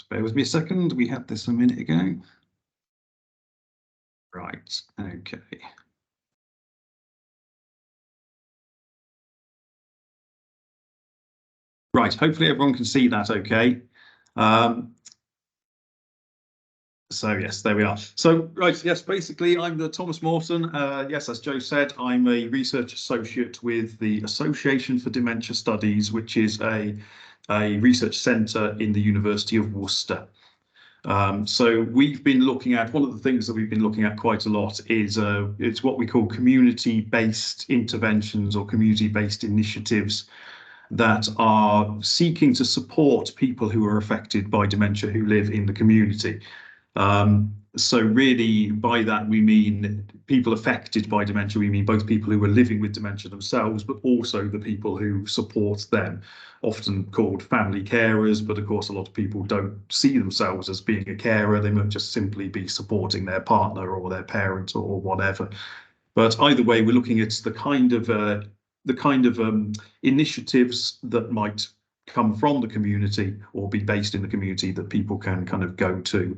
bear with me a second. We had this a minute ago. Right, okay. Right, hopefully everyone can see that okay. So yes, there we are. So right, yes, basically I'm the Thomas Morton. Yes, as Joe said, I'm a research associate with the Association for Dementia Studies, which is a research centre in the University of Worcester. So we've been looking at, one of the things that we've been looking at quite a lot is it's what we call community-based interventions or community-based initiatives that are seeking to support people who are affected by dementia who live in the community. So really by that we mean people affected by dementia, we mean both people who are living with dementia themselves, but also the people who support them, often called family carers. But of course, a lot of people don't see themselves as being a carer. They might just simply be supporting their partner or their parent or whatever. But either way, we're looking at the kind of initiatives that might come from the community or be based in the community that people can kind of go to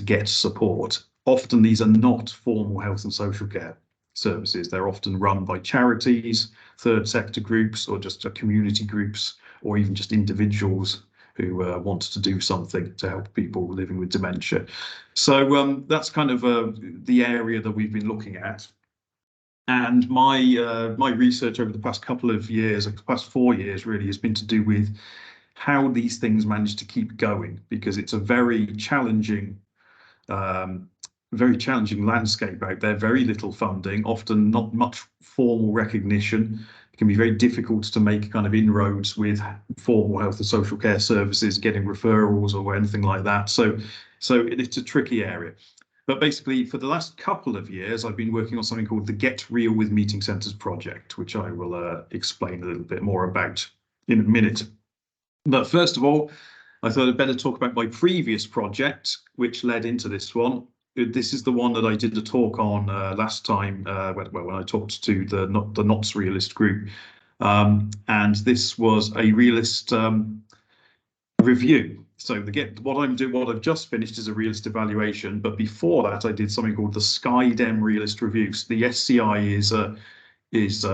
get support. Often these are not formal health and social care services. They're often run by charities, third sector groups, or just community groups, or even just individuals who want to do something to help people living with dementia. So that's kind of the area that we've been looking at. And my research over the past couple of years, the past 4 years really, has been to do with how these things manage to keep going, because it's a very challenging landscape out there. Very little funding, often not much formal recognition. It can be very difficult to make kind of inroads with formal health and social care services, getting referrals or anything like that. So it's a tricky area. But basically, for the last couple of years, I've been working on something called the Get Real with Meeting Centres project, which I will explain a little bit more about in a minute. But first of all, I thought I'd better talk about my previous project, which led into this one. This is the one that I did the talk on last time, when I talked to the NOTS Realist group. And this was a Realist review. So what I've just finished is a Realist evaluation, but before that I did something called the SkyDem Realist review. So the SCI is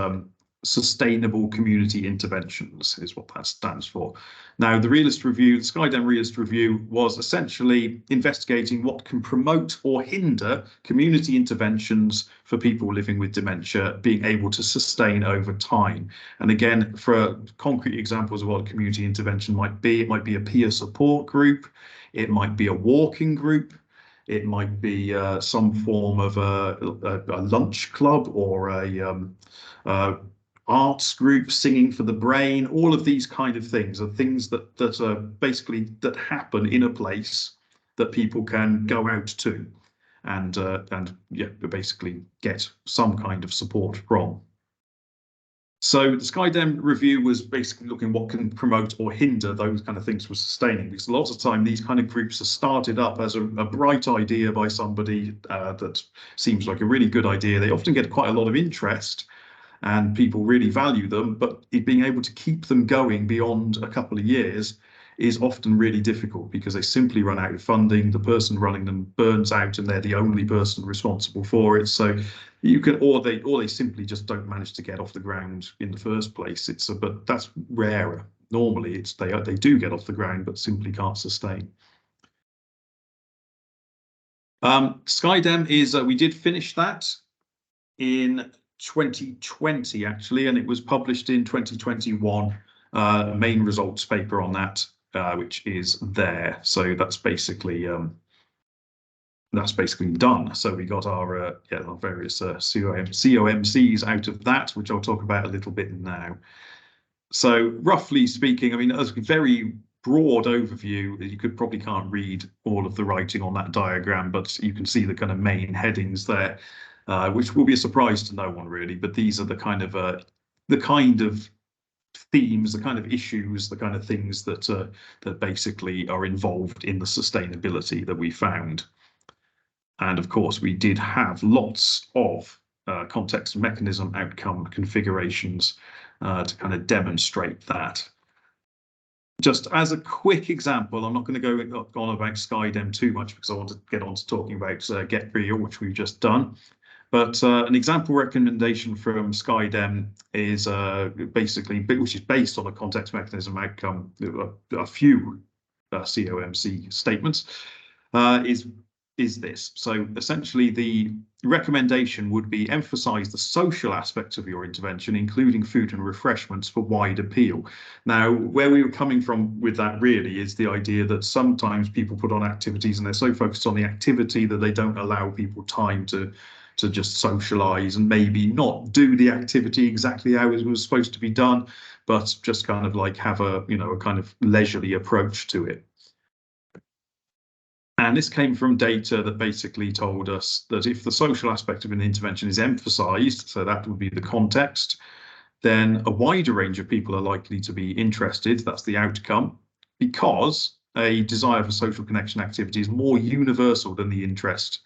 Sustainable Community Interventions, is what that stands for. Now, the Realist review, the SkyDem Realist review, was essentially investigating what can promote or hinder community interventions for people living with dementia being able to sustain over time. And again, for concrete examples of what a community intervention might be, it might be a peer support group, it might be a walking group, it might be some form of a lunch club or a arts group, singing for the brain. All of these kind of things are things that are basically that happen in a place that people can go out to and yeah, basically get some kind of support from. So the SkyDem review was basically looking what can promote or hinder those kind of things from sustaining, because lots of time these kind of groups are started up as a bright idea by somebody that seems like a really good idea. They often get quite a lot of interest and people really value them, but being able to keep them going beyond a couple of years is often really difficult because they simply run out of funding. The person running them burns out and they're the only person responsible for it. So you can, or they simply just don't manage to get off the ground in the first place. But that's rarer. Normally they do get off the ground, but simply can't sustain. SkyDem is, we did finish that in 2020 actually, and it was published in 2021. Main results paper on that, which is there. So that's basically done. So we got our our various COMCs out of that, which I'll talk about a little bit now. So roughly speaking, I mean, as a very broad overview, you probably can't read all of the writing on that diagram, but you can see the kind of main headings there. Which will be a surprise to no one really, but these are the kind of themes, the kind of issues, the kind of things that basically are involved in the sustainability that we found. And of course, we did have lots of context, mechanism, outcome configurations to kind of demonstrate that. just as a quick example, I'm not going to go on about SkyDem too much because I want to get on to talking about Get Real, which we've just done. But an example recommendation from SkyDem is basically, which is based on a context mechanism outcome, a few COMC statements, is this. So essentially, the recommendation would be emphasize the social aspects of your intervention, including food and refreshments for wide appeal. Now, where we were coming from with that really is the idea that sometimes people put on activities and they're so focused on the activity that they don't allow people time to just socialize and maybe not do the activity exactly how it was supposed to be done, but just kind of like have a, a kind of leisurely approach to it. And this came from data that basically told us that if the social aspect of an intervention is emphasized, so that would be the context, then a wider range of people are likely to be interested. That's the outcome, because a desire for social connection activity is more universal than the interest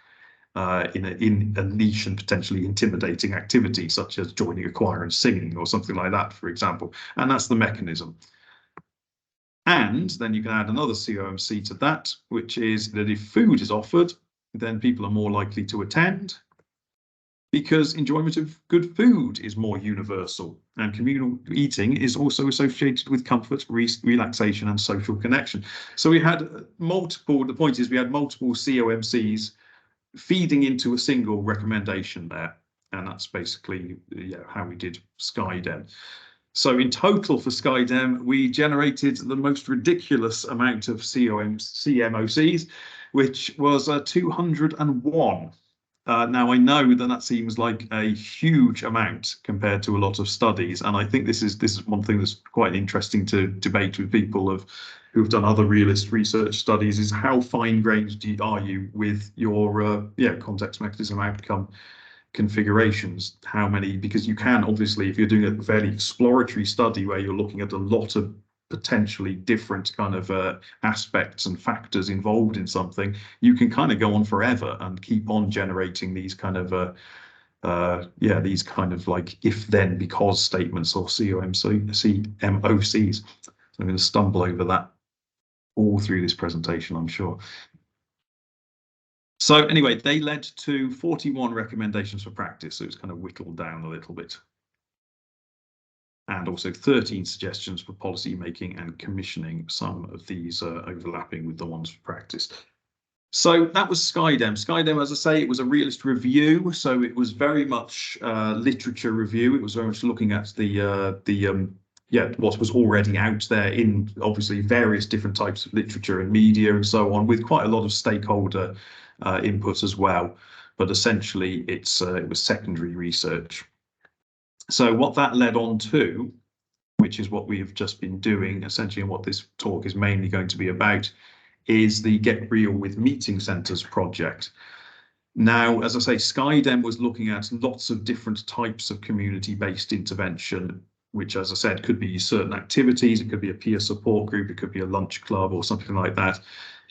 in a niche and potentially intimidating activity, such as joining a choir and singing or something like that, for example. And that's the mechanism. And then you can add another COMC to that, which is that if food is offered, then people are more likely to attend, because enjoyment of good food is more universal, and communal eating is also associated with comfort, relaxation, and social connection. So we had multiple, the point is we had multiple COMCs feeding into a single recommendation there. And that's basically how we did SkyDem. So in total for SkyDem, we generated the most ridiculous amount of CMOCs, which was 201. Now, I know that seems like a huge amount compared to a lot of studies, and I think this is one thing that's quite interesting to debate with people who've done other realist research studies, is how fine-grained are you with your context mechanism outcome configurations, how many, because you can obviously, if you're doing a fairly exploratory study where you're looking at a lot of potentially different kind of aspects and factors involved in something, you can kind of go on forever and keep on generating these kind of these kind of like if then because statements or CMOCs. So I'm going to stumble over that all through this presentation, I'm sure. So anyway, they led to 41 recommendations for practice, so it's kind of whittled down a little bit. And also 13 suggestions for policy making and commissioning, some of these overlapping with the ones for practice. So that was SkyDem. SkyDem, as I say, it was a realist review, so it was very much literature review. It was very much looking at what was already out there in obviously various different types of literature and media and so on, with quite a lot of stakeholder input as well. But essentially, it was secondary research. So what that led on to, which is what we have just been doing, essentially, and what this talk is mainly going to be about, is the Get Real with Meeting Centres project. Now, as I say, SkyDem was looking at lots of different types of community-based intervention, which, as I said, could be certain activities, it could be a peer support group, it could be a lunch club or something like that.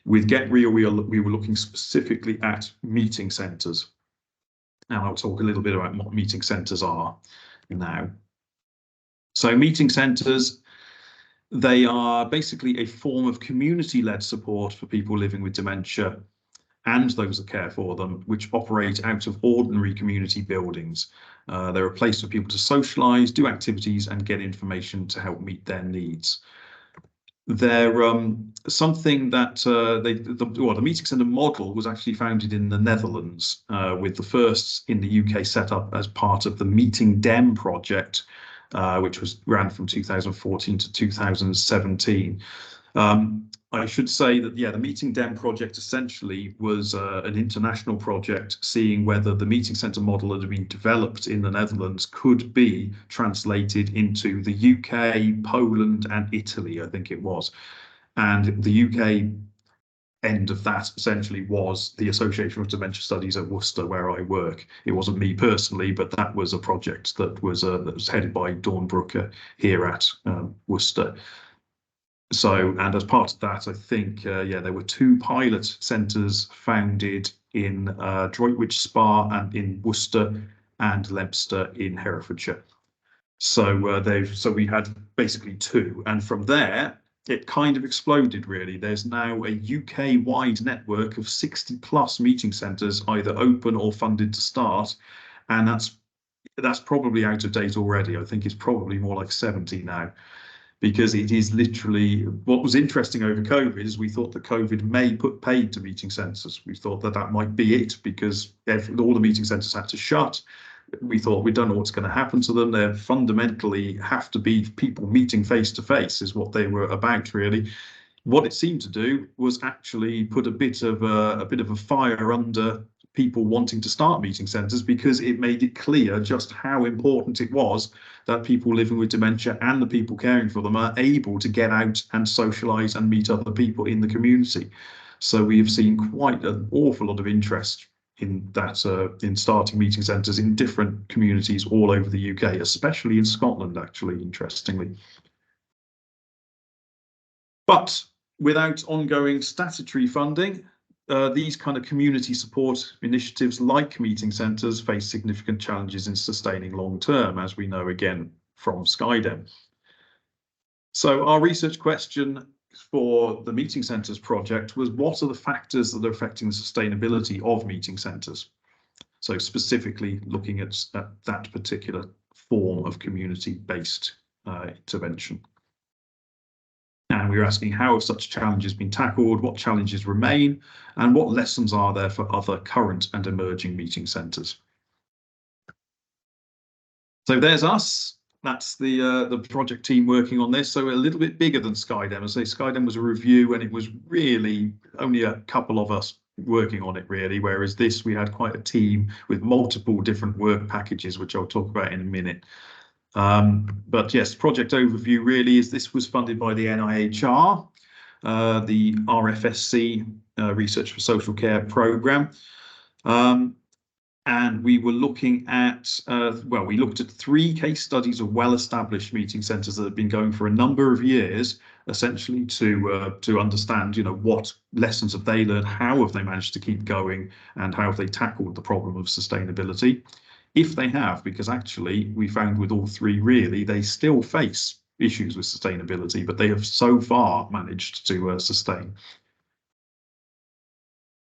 With Get Real, we were looking specifically at meeting centres. Now, I'll talk a little bit about what meeting centres are now. So meeting centres, they are basically a form of community-led support for people living with dementia and those that care for them, which operate out of ordinary community buildings. They're a place for people to socialise, do activities, and get information to help meet their needs. They're something that the meeting centre model was actually founded in the Netherlands, with the first in the UK set up as part of the Meeting Dem project, which was ran from 2014 to 2017. I should say that, the Meeting Dem project essentially was an international project, seeing whether the meeting centre model that had been developed in the Netherlands could be translated into the UK, Poland, and Italy, I think it was. And the UK end of that essentially was the Association of Dementia Studies at Worcester, where I work. It wasn't me personally, but that was a project that was headed by Dawn Brooker here at Worcester. So, and as part of that, I think, there were 2 pilot centres founded in Droitwich Spa and in Worcester, and Leominster in Herefordshire. So we had basically 2, and from there, it kind of exploded, really. There's now a UK-wide network of 60 plus meeting centres, either open or funded to start, and that's probably out of date already. I think it's probably more like 70 now, because it is literally, what was interesting over COVID is we thought that COVID may put paid to meeting centres. We thought that that might be it, because all the meeting centres had to shut. We thought, we don't know what's going to happen to them. They fundamentally have to be people meeting face to face, is what they were about, really. What it seemed to do was actually put a bit of a fire under people wanting to start meeting centres, because it made it clear just how important it was that people living with dementia and the people caring for them are able to get out and socialise and meet other people in the community. So we have seen quite an awful lot of interest in that, in starting meeting centres in different communities all over the UK, especially in Scotland, actually, interestingly. But without ongoing statutory funding, these kind of community support initiatives like meeting centres face significant challenges in sustaining long term, as we know again from SkyDem. So our research question for the meeting centres project was, what are the factors that are affecting the sustainability of meeting centres? So specifically looking at that particular form of community-based intervention. And we were asking, how have such challenges been tackled, what challenges remain, and what lessons are there for other current and emerging meeting centres? So there's us. That's the project team working on this. So a little bit bigger than SkyDem. I say SkyDem was a review, and it was really only a couple of us working on it, really. Whereas this, we had quite a team with multiple different work packages, which I'll talk about in a minute. But yes, project overview really is this was funded by the NIHR, the RFSC Research for Social Care programme. And we were looking at, well, we looked at 3 case studies of well-established meeting centres that have been going for a number of years, essentially to understand, you know, what lessons have they learned, how have they managed to keep going, and how have they tackled the problem of sustainability. If they have, because actually we found with all 3 really, they still face issues with sustainability, but they have so far managed to sustain.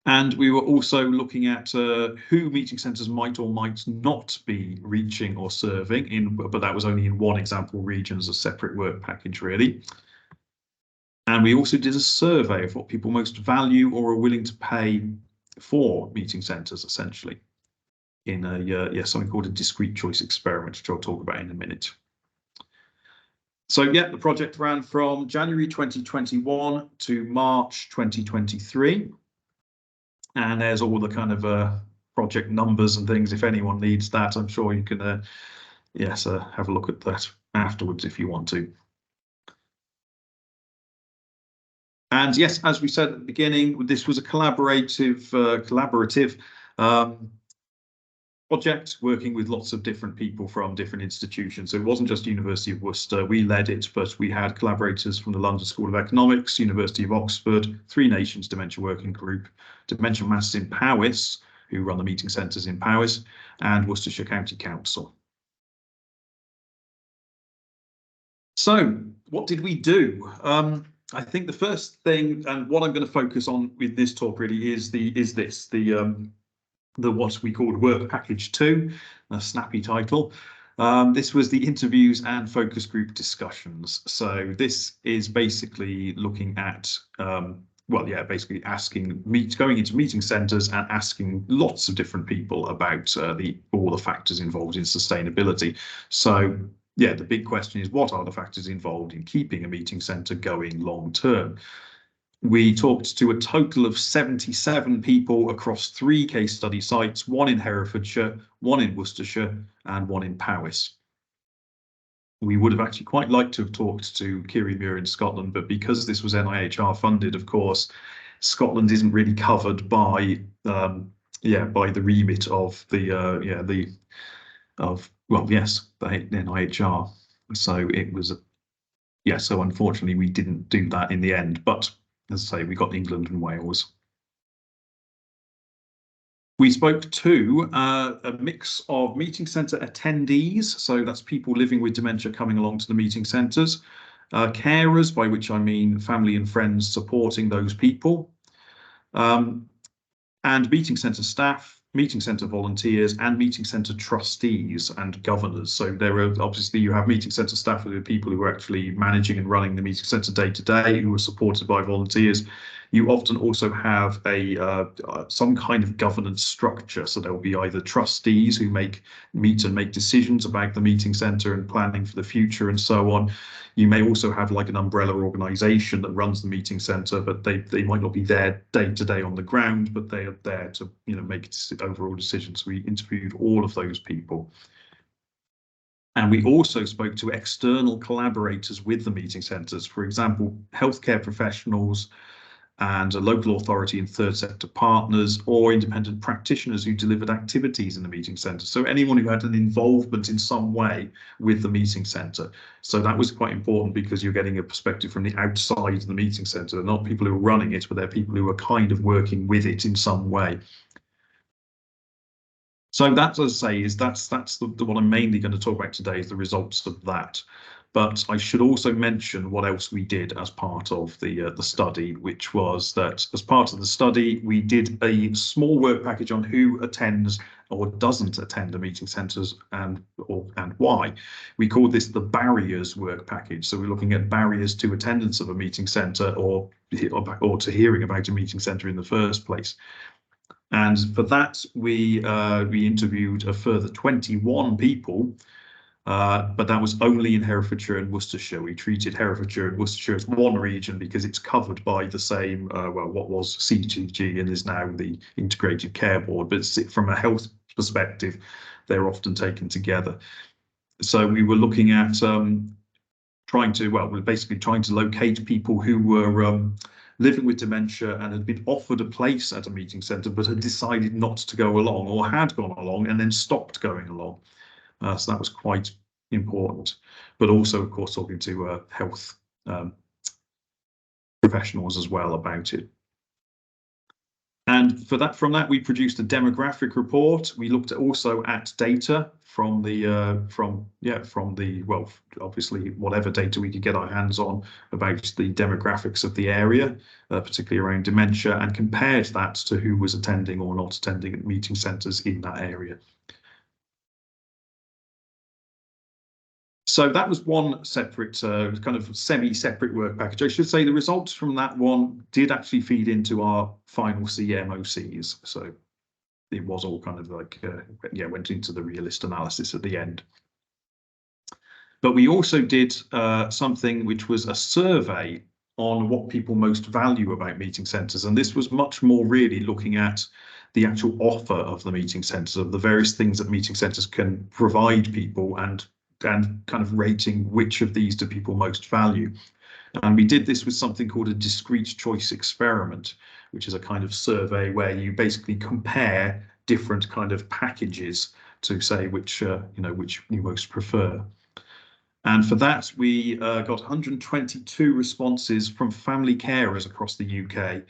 And we were also looking at who meeting centres might or might not be reaching or serving, but that was only in one example region as a separate work package, really. And we also did a survey of what people most value or are willing to pay for meeting centres, essentially, in something called a discrete choice experiment, which I'll talk about in a minute. So yeah, the project ran from January 2021 to March 2023. And there's all the kind of project numbers and things. If anyone needs that, I'm sure you can, have a look at that afterwards if you want to. And yes, as we said at the beginning, this was a collaborative project working with lots of different people from different institutions. So it wasn't just University of Worcester, we led it, but we had collaborators from the London School of Economics, University of Oxford, Three Nations Dementia Working Group, Dementia Mass in Powys, who run the meeting centres in Powys, and Worcestershire County Council. So what did we do? I think the first thing, and what I'm going to focus on with this talk really is the what we called Work Package 2, a snappy title. This was the interviews and focus group discussions. So this is basically looking at, basically going into meeting centres and asking lots of different people about all the factors involved in sustainability. So yeah, the big question is, what are the factors involved in keeping a meeting centre going long term? We talked to a total of 77 people across 3 case study sites, one in Herefordshire, one in Worcestershire, and one in Powys. We would have actually quite liked to have talked to Kirriemuir in Scotland, but because this was NIHR funded, of course, Scotland isn't really covered by the remit of the NIHR. So it was so unfortunately we didn't do that in the end, but as I say, we got England and Wales. We spoke to a mix of meeting centre attendees, so that's people living with dementia coming along to the meeting centres, Carers, by which I mean family and friends supporting those people, and meeting centre staff, meeting centre volunteers, and meeting centre trustees and governors. So there are obviously, you have meeting centre staff who are people who are actually managing and running the meeting centre day to day, who are supported by volunteers. You often also have some kind of governance structure. So there will be either trustees who meet and make decisions about the meeting centre and planning for the future and so on. You may also have like an umbrella organisation that runs the meeting centre, but they might not be there day to day on the ground, but they are there to make overall decisions. So we interviewed all of those people. And we also spoke to external collaborators with the meeting centres, for example, healthcare professionals, and a local authority and third sector partners, or independent practitioners who delivered activities in the meeting centre. So anyone who had an involvement in some way with the meeting centre. So that was quite important because you're getting a perspective from the outside of the meeting centre. They're not people who are running it, but they're people who are kind of working with it in some way. So that's, as I say, that's the what I'm mainly going to talk about today, is the results of that. But I should also mention what else we did as part of the study, which was that as part of the study, we did a small work package on who attends or doesn't attend the meeting centres and why. We called this the barriers work package. So we're looking at barriers to attendance of a meeting centre or to hearing about a meeting centre in the first place. And for that, we interviewed a further 21 people, but that was only in Herefordshire and Worcestershire. We treated Herefordshire and Worcestershire as one region because it's covered by the same, what was CTG and is now the Integrated Care Board. But from a health perspective, they're often taken together. So we were looking at we're basically trying to locate people who were living with dementia and had been offered a place at a meeting centre, but had decided not to go along, or had gone along and then stopped going along. So that was quite important. But also, of course, talking to health professionals as well about it. And from that, we produced a demographic report. We looked also at data from obviously whatever data we could get our hands on about the demographics of the area, particularly around dementia, and compared that to who was attending or not attending at meeting centres in that area. So that was one separate, kind of semi-separate work package. I should say the results from that one did actually feed into our final CMOCs. So it was all kind of like, went into the realist analysis at the end. But we also did something which was a survey on what people most value about meeting centres. And this was much more really looking at the actual offer of the meeting centres, of the various things that meeting centres can provide people, and kind of rating which of these do people most value. And we did this with something called a discrete choice experiment, which is a kind of survey where you basically compare different kind of packages to say which you most prefer. And for that, we got 122 responses from family carers across the UK.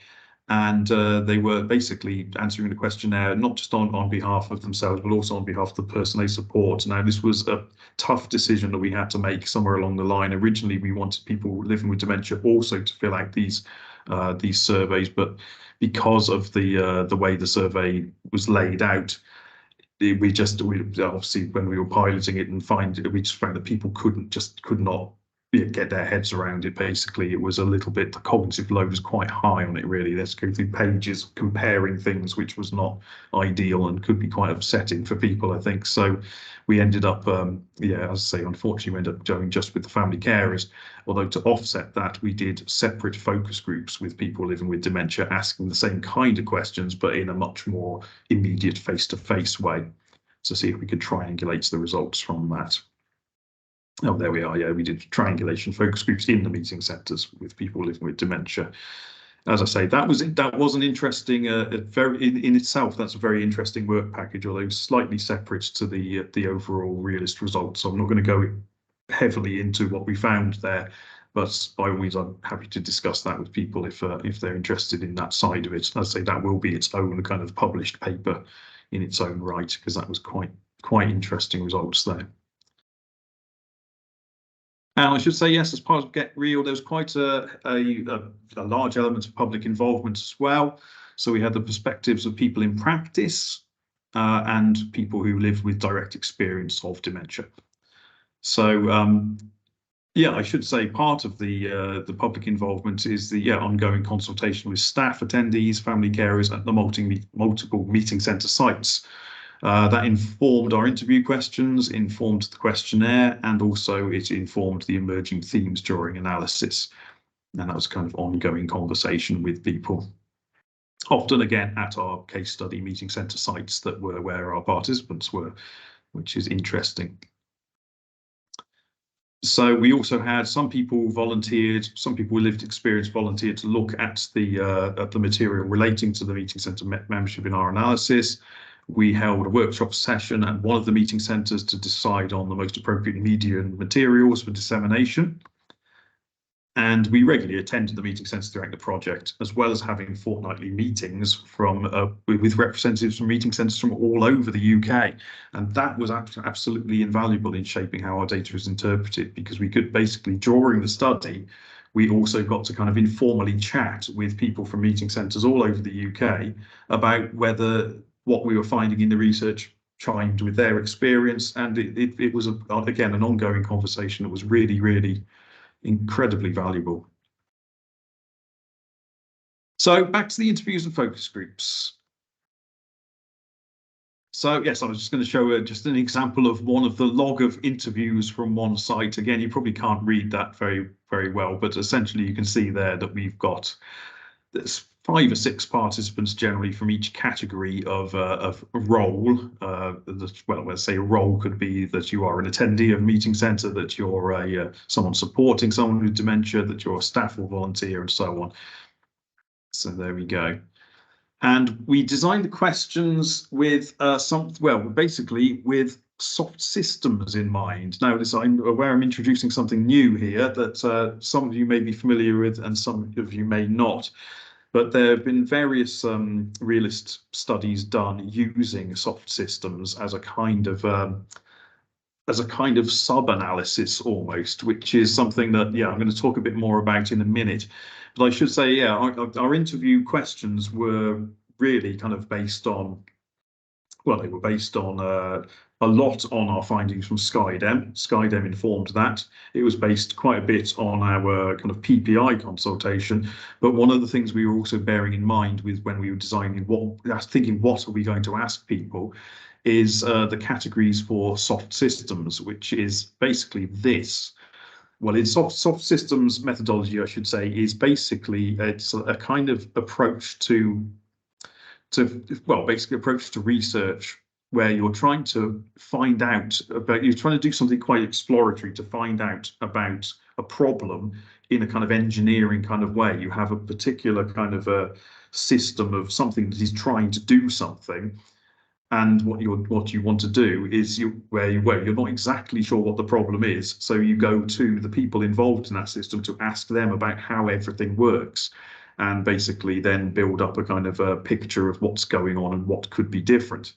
And they were basically answering the questionnaire, not just on behalf of themselves, but also on behalf of the person they support. Now, this was a tough decision that we had to make somewhere along the line. Originally, we wanted people living with dementia also to fill out these surveys, but because of the way the survey was laid out, we obviously, when we were piloting it we just found that people could not get their heads around it. Basically, it was a little bit, the cognitive load was quite high on it, really. Let's go through pages comparing things, which was not ideal and could be quite upsetting for people, I think. So we ended up, as I say, unfortunately, we ended up going just with the family carers. Although to offset that, we did separate focus groups with people living with dementia, asking the same kind of questions, but in a much more immediate face-to-face way, to see if we could triangulate the results from that. Oh, there we are. Yeah, we did triangulation focus groups in the meeting centres with people living with dementia. As I say, that was an interesting, in itself. That's a very interesting work package, although slightly separate to the overall realist results. So I'm not going to go heavily into what we found there, but by all means, I'm happy to discuss that with people if they're interested in that side of it. As I say, that will be its own kind of published paper in its own right, because that was quite interesting results there. And I should say, yes, as part of Get Real, there was quite a large element of public involvement as well. So we had the perspectives of people in practice and people who live with direct experience of dementia. So yeah, I should say part of the public involvement is the ongoing consultation with staff, attendees, family carers at the multiple meeting centre sites. That informed our interview questions, informed the questionnaire, and also it informed the emerging themes during analysis. And that was kind of ongoing conversation with people. Often again at our case study meeting centre sites that were where our participants were, which is interesting. So we also had some people volunteered, some people with lived experience volunteered to look at the material relating to the meeting centre membership in our analysis. We held a workshop session at one of the meeting centres to decide on the most appropriate media and materials for dissemination. And we regularly attended the meeting centre throughout the project, as well as having fortnightly meetings from with representatives from meeting centres from all over the UK. And that was absolutely invaluable in shaping how our data is interpreted, because we could basically, during the study, we also got to kind of informally chat with people from meeting centres all over the UK about whether what we were finding in the research chimed with their experience. And it was, again, an ongoing conversation that was really, really incredibly valuable. So back to the interviews and focus groups. So yes, I was just going to show just an example of one of the log of interviews from one site. Again, you probably can't read that very well, but essentially you can see there that we've got there's 5 or 6 participants generally from each category of role. Well, let's say a role could be that you are an attendee of a meeting centre, that you're someone supporting someone with dementia, that you're a staff or volunteer, and so on. So there we go. And we designed the questions with basically with soft systems in mind. Now, I'm aware I'm introducing something new here that some of you may be familiar with and some of you may not. But there have been various realist studies done using soft systems as a kind of sub-analysis almost, which is something that I'm going to talk a bit more about in a minute. But I should say, our interview questions were really kind of based on, well, they were based on a lot on our findings from SkyDem. SkyDem informed that. It was based quite a bit on our kind of PPI consultation. But one of the things we were also bearing in mind with when we were designing what are we going to ask people, is the categories for soft systems, which is basically this. Well, in soft systems methodology, I should say, is basically it's a kind of approach to research where you're trying to find out about, you're trying to do something quite exploratory to find out about a problem in a kind of engineering kind of way. You have a particular kind of a system of something that is trying to do something. And what you want to do is where you're not exactly sure what the problem is. So you go to the people involved in that system to ask them about how everything works, and basically then build up a kind of a picture of what's going on and what could be different.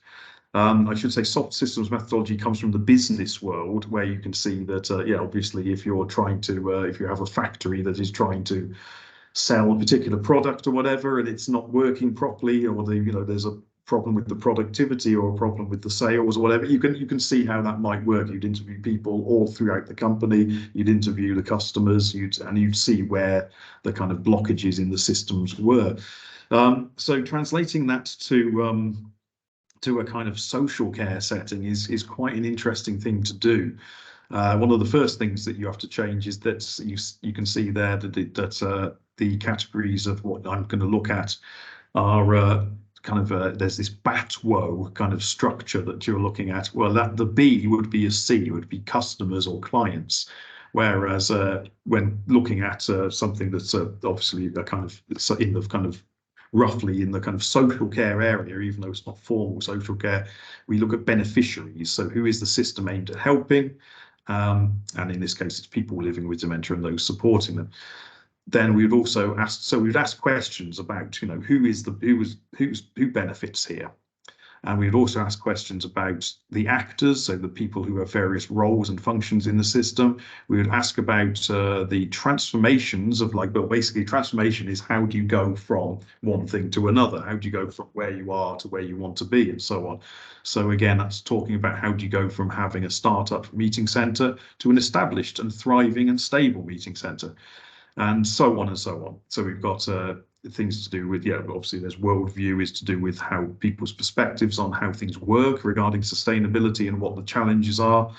I should say soft systems methodology comes from the business world, where you can see that, obviously, if you're trying to, if you have a factory that is trying to sell a particular product or whatever, and it's not working properly, or there's a problem with the productivity or a problem with the sales or whatever, you can see how that might work. You'd interview people all throughout the company, you'd interview the customers, you'd see where the kind of blockages in the systems were. So translating that to a kind of social care setting is quite an interesting thing to do. One of the first things that you have to change is that you can see there that the categories of what I'm going to look at are there's this BATWO kind of structure that you're looking at. Well, the B would be a C, would be customers or clients. Whereas when looking at something that's obviously roughly in the kind of social care area, even though it's not formal social care, we look at beneficiaries. So who is the system aimed at helping? And in this case, it's people living with dementia and those supporting them. Then we would also ask, so we'd ask questions about, who benefits here. And we'd also ask questions about the actors, so the people who have various roles and functions in the system. We would ask about the transformations of, like, well, basically transformation is how do you go from one thing to another? How do you go from where you are to where you want to be, and so on. So again, that's talking about how do you go from having a startup meeting center to an established and thriving and stable meeting center, and so on and so on. So we've got things to do with, yeah, obviously there's worldview is to do with how people's perspectives on how things work regarding sustainability and what the challenges are.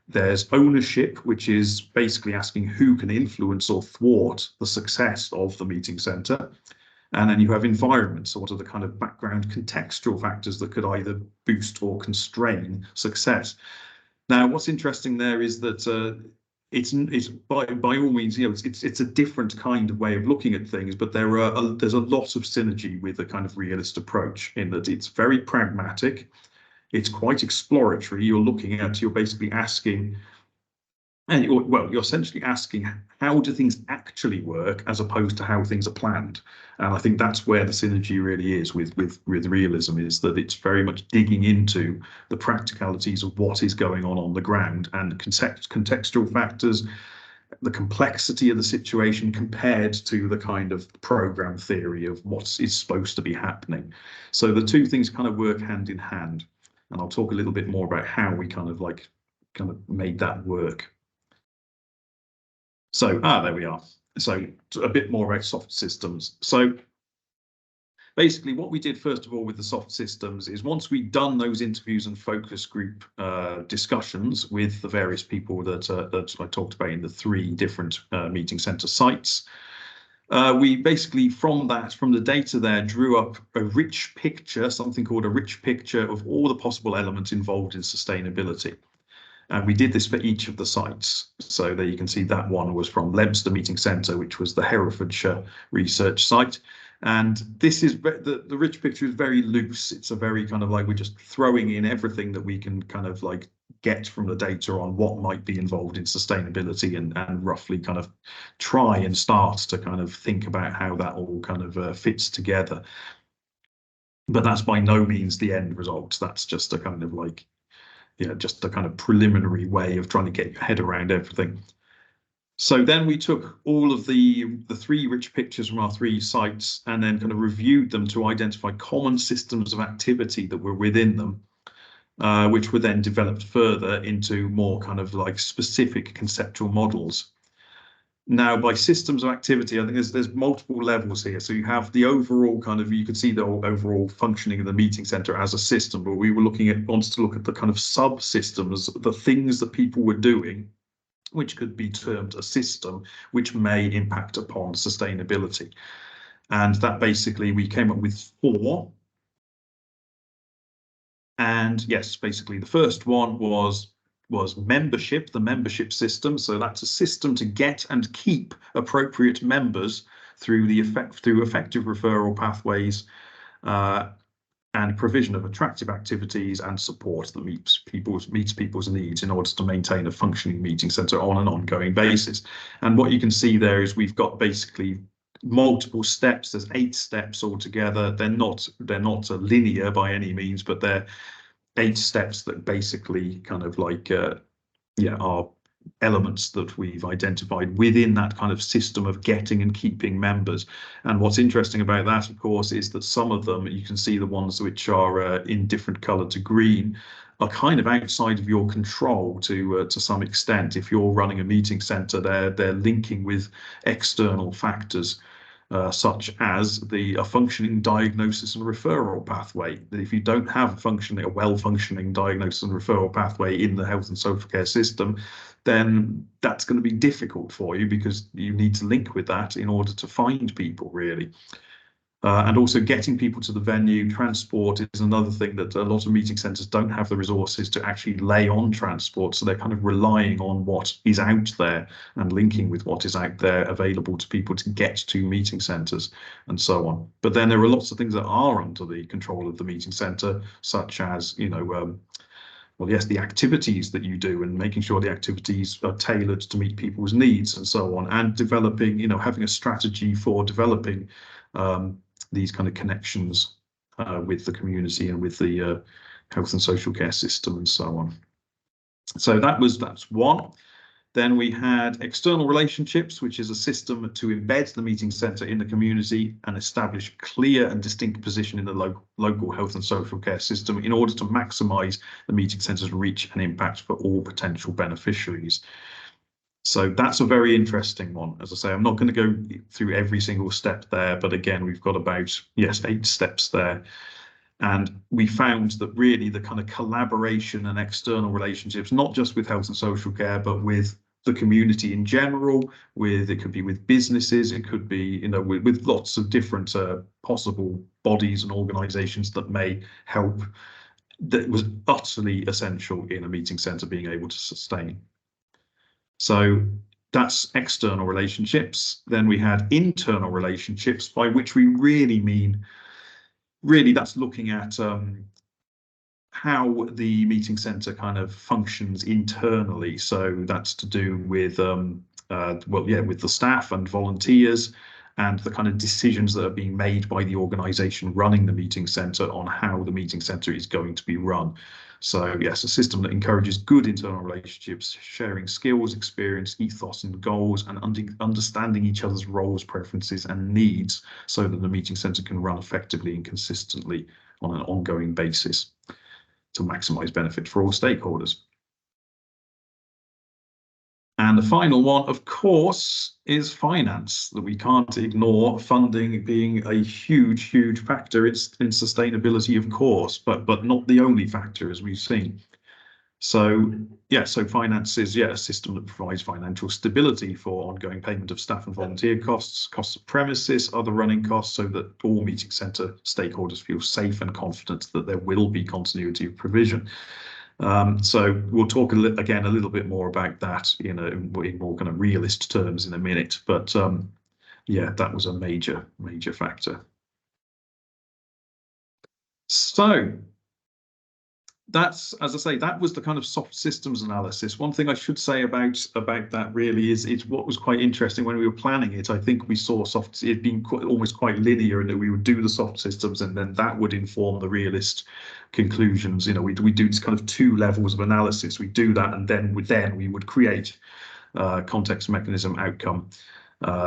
There's ownership, which is basically asking who can influence or thwart the success of the meeting center. And then you have environment. So what are the kind of background contextual factors that could either boost or constrain success? Now, what's interesting there is that it's by all means, you know, it's a different kind of way of looking at things, but there's a lot of synergy with the kind of realist approach in that it's very pragmatic, it's quite exploratory. You're basically asking, and you're essentially asking how do things actually work as opposed to how things are planned. And I think that's where the synergy really is with realism, is that it's very much digging into the practicalities of what is going on the ground and contextual factors, the complexity of the situation compared to the kind of program theory of what is supposed to be happening. So the two things kind of work hand in hand. And I'll talk a little bit more about how we kind of made that work. So, there we are. So a bit more about soft systems. So basically what we did first of all with the soft systems is, once we'd done those interviews and focus group discussions with the various people that I talked about in the 3 different meeting center sites, we basically from the data there drew up a rich picture, something called a rich picture of all the possible elements involved in sustainability. And we did this for each of the sites. So there you can see that one was from Lebster Meeting Centre, which was the Herefordshire research site. And this is the rich picture is very loose. It's a very kind of like, we're just throwing in everything that we can kind of like get from the data on what might be involved in sustainability, and roughly kind of try and start to kind of think about how that all kind of fits together. But that's by no means the end result. That's just a kind of like, yeah, just a kind of preliminary way of trying to get your head around everything. So then we took all of the 3 rich pictures from our 3 sites and then kind of reviewed them to identify common systems of activity that were within them, which were then developed further into more kind of like specific conceptual models. Now, by systems of activity, I think there's multiple levels here. So you have the overall kind of, you can see the overall functioning of the meeting center as a system, but we wanted to look at the kind of subsystems, the things that people were doing, which could be termed a system, which may impact upon sustainability. And that basically, we came up with 4. And yes, basically the first one was membership, the membership system. So that's a system to get and keep appropriate members through effective referral pathways and provision of attractive activities and support that meets people's needs in order to maintain a functioning meeting centre on an ongoing basis. And what you can see there is we've got basically multiple steps. There's 8 steps altogether. They're not linear by any means, but they're 8 steps that basically kind of like are elements that we've identified within that kind of system of getting and keeping members. And what's interesting about that, of course, is that some of them, you can see the ones which are in different colour to green, are kind of outside of your control to some extent. If you're running a meeting centre, they're linking with external factors. Such as a functioning diagnosis and referral pathway. If you don't have a well-functioning diagnosis and referral pathway in the health and social care system, then that's going to be difficult for you, because you need to link with that in order to find people, really. And also getting people to the venue. Transport is another thing that a lot of meeting centres don't have the resources to actually lay on transport, so they're kind of relying on what is out there and linking with what is out there available to people to get to meeting centres and so on. But then there are lots of things that are under the control of the meeting centre, such as, you know, well, yes, the activities that you do and making sure the activities are tailored to meet people's needs and so on, and developing, you know, having a strategy for developing these kind of connections with the community and with the health and social care system and so on. So that's one. Then we had external relationships, which is a system to embed the meeting centre in the community and establish a clear and distinct position in the local health and social care system in order to maximise the meeting centre's reach and impact for all potential beneficiaries. So that's a very interesting one. As I say, I'm not going to go through every single step there, but again, we've got about, yes, 8 steps there. And we found that really the kind of collaboration and external relationships, not just with health and social care, but with the community in general, it could be with businesses, it could be, with lots of different possible bodies and organizations that may help, that was utterly essential in a meeting centre being able to sustain. So that's external relationships. Then we had internal relationships, by which we really mean, that's looking at how the meeting centre kind of functions internally. So that's to do with, with the staff and volunteers and the kind of decisions that are being made by the organisation running the meeting centre on how the meeting centre is going to be run. So yes, a system that encourages good internal relationships, sharing skills, experience, ethos and goals, and understanding each other's roles, preferences and needs so that the meeting centre can run effectively and consistently on an ongoing basis to maximise benefit for all stakeholders. And the final one, of course, is finance, that we can't ignore, funding being a huge, huge factor in sustainability, of course, but not the only factor, as we've seen. So finance is a system that provides financial stability for ongoing payment of staff and volunteer costs, costs of premises, other running costs, so that all meeting centre stakeholders feel safe and confident that there will be continuity of provision. So we'll talk again a little bit more about that in more kind of realist terms in a minute, but that was a major factor. So that's, as I say, that was the kind of soft systems analysis. One thing I should say about that really is it's what was quite interesting when we were planning it. I think we saw it being almost quite linear, and that we would do the soft systems and then that would inform the realist conclusions. We do this kind of 2 levels of analysis. We do that, and then we would create context, mechanism, outcome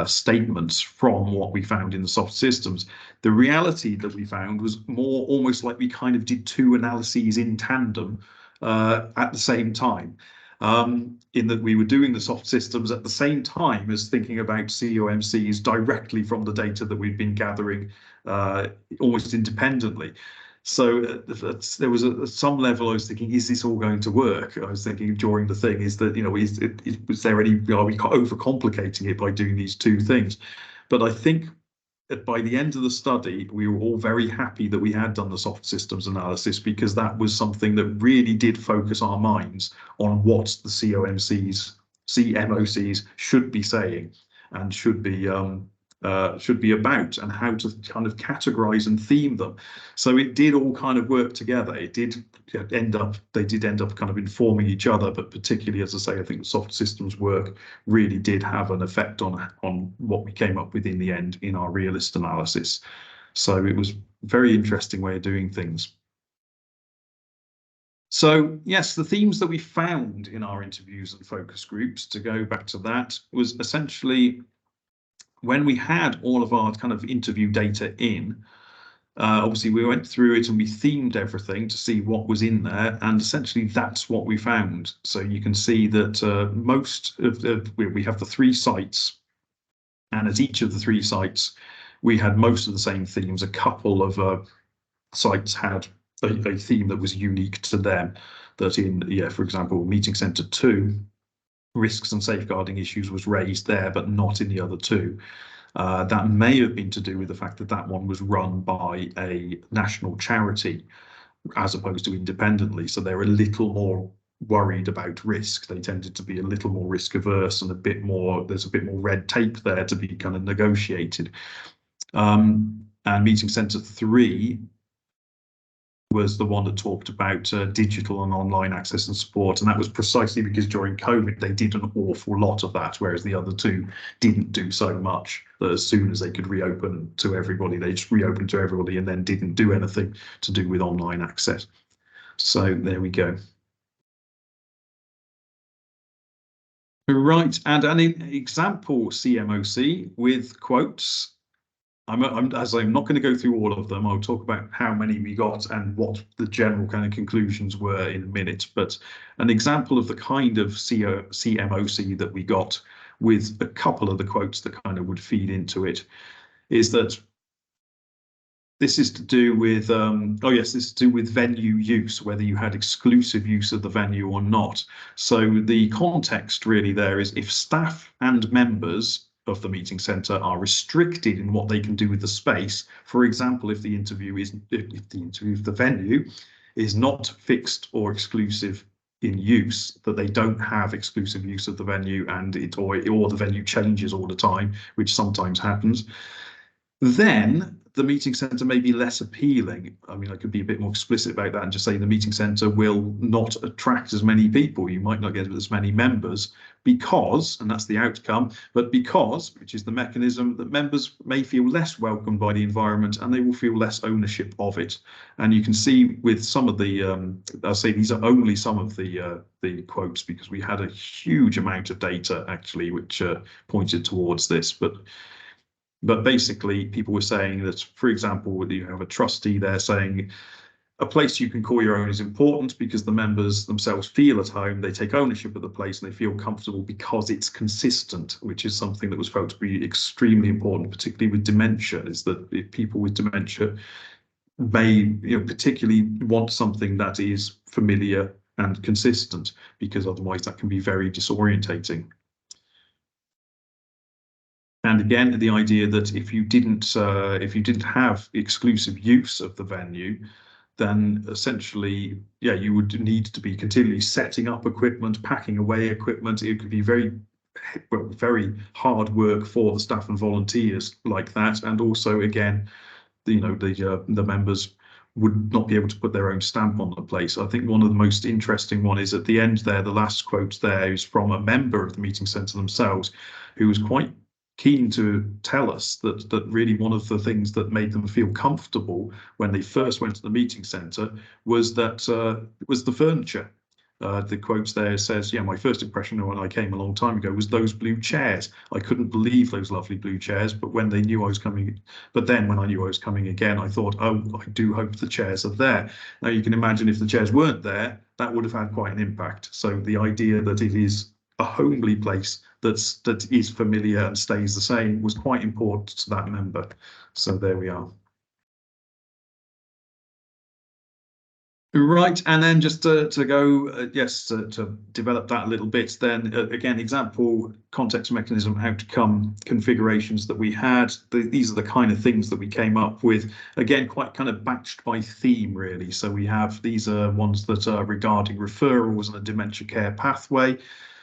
statements from what we found in the soft systems. The reality that we found was more almost like we kind of did 2 analyses in tandem at the same time, in that we were doing the soft systems at the same time as thinking about COMCs directly from the data that we'd been gathering almost independently. So there was at some level I was thinking, is this all going to work? I was thinking during the thing, is that, was there any, are we overcomplicating it by doing these 2 things? But I think that by the end of the study, we were all very happy that we had done the soft systems analysis, because that was something that really did focus our minds on what the CMOCs should be saying and should be about, and how to kind of categorize and theme them. So it did all kind of work together. They did end up kind of informing each other, but particularly, as I say, I think the soft systems work really did have an effect on what we came up with in the end in our realist analysis. So it was a very interesting way of doing things. So yes, the themes that we found in our interviews and focus groups, to go back to that, was essentially, when we had all of our kind of interview data in, obviously we went through it and we themed everything to see what was in there, and essentially that's what we found. So you can see that we have the 3 sites, and at each of the 3 sites we had most of the same themes. A couple of sites had a theme that was unique to them, that for example, meeting centre 2, risks and safeguarding issues was raised there, but not in the other 2. That may have been to do with the fact that that one was run by a national charity as opposed to independently. So they're a little more worried about risk. They tended to be a little more risk averse, and there's a bit more red tape there to be kind of negotiated. And meeting centre 3 was the one that talked about digital and online access and support. And that was precisely because during COVID, they did an awful lot of that, whereas the other two didn't do so much. That as soon as they could reopen to everybody, they just reopened to everybody and then didn't do anything to do with online access. So there we go. Right, and an example CMOC with quotes. I'm not going to go through all of them. I'll talk about how many we got and what the general kind of conclusions were in a minute. But an example of the kind of CMOC that we got with a couple of the quotes that kind of would feed into it is that this is to do with, this is to do with venue use, whether you had exclusive use of the venue or not. So the context really there is if staff and members of the meeting centre are restricted in what they can do with the space. For example, if the venue is not fixed or exclusive in use, that they don't have exclusive use of the venue and or the venue changes all the time, which sometimes happens, then the meeting centre may be less appealing. I mean, I could be a bit more explicit about that and just say the meeting centre will not attract as many people. You might not get as many members because, and that's the outcome, but because, which is the mechanism, that members may feel less welcomed by the environment and they will feel less ownership of it. And you can see with some of the, I'll say these are only some of the quotes because we had a huge amount of data actually, which pointed towards this, but basically, people were saying that, for example, you have a trustee there saying a place you can call your own is important because the members themselves feel at home, they take ownership of the place and they feel comfortable because it's consistent, which is something that was felt to be extremely important, particularly with dementia, is that if people with dementia may particularly want something that is familiar and consistent, because otherwise that can be very disorientating. And again, the idea that if you didn't have exclusive use of the venue, then essentially, you would need to be continually setting up equipment, packing away equipment. It could be very hard work for the staff and volunteers like that. And also, again, the members would not be able to put their own stamp on the place. I think one of the most interesting one is at the end there, the last quote there is from a member of the meeting centre themselves, who was quite keen to tell us that really one of the things that made them feel comfortable when they first went to the meeting centre was that was the furniture. The quotes there says, my first impression when I came a long time ago was those blue chairs. I couldn't believe those lovely blue chairs, but when they knew I was coming, when I knew I was coming again, I thought, oh, I do hope the chairs are there. Now you can imagine if the chairs weren't there, that would have had quite an impact. So the idea that it is a homely place that is familiar and stays the same was quite important to that member. So there we are. Right, and then just to go, to develop that a little bit, then again, example, context, mechanism, outcome, configurations that we had. These are the kind of things that we came up with, again, quite kind of batched by theme, really. So we have, these are ones that are regarding referrals and a dementia care pathway.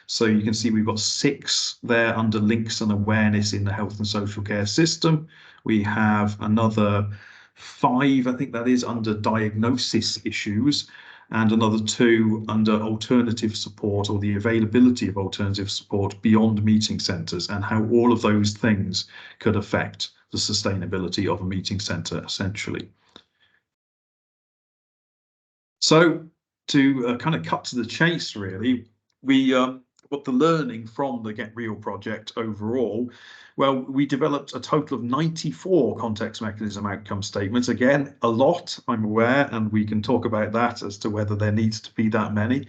So you can see we've got 6 there under links and awareness in the health and social care system. We have another 5, I think that is, under diagnosis issues, and another 2 under alternative support or the availability of alternative support beyond meeting centres, and how all of those things could affect the sustainability of a meeting centre, essentially. So to kind of cut to the chase, really, what the learning from the Get Real project overall, well, we developed a total of 94 context mechanism outcome statements. Again, a lot, I'm aware, and we can talk about that as to whether there needs to be that many.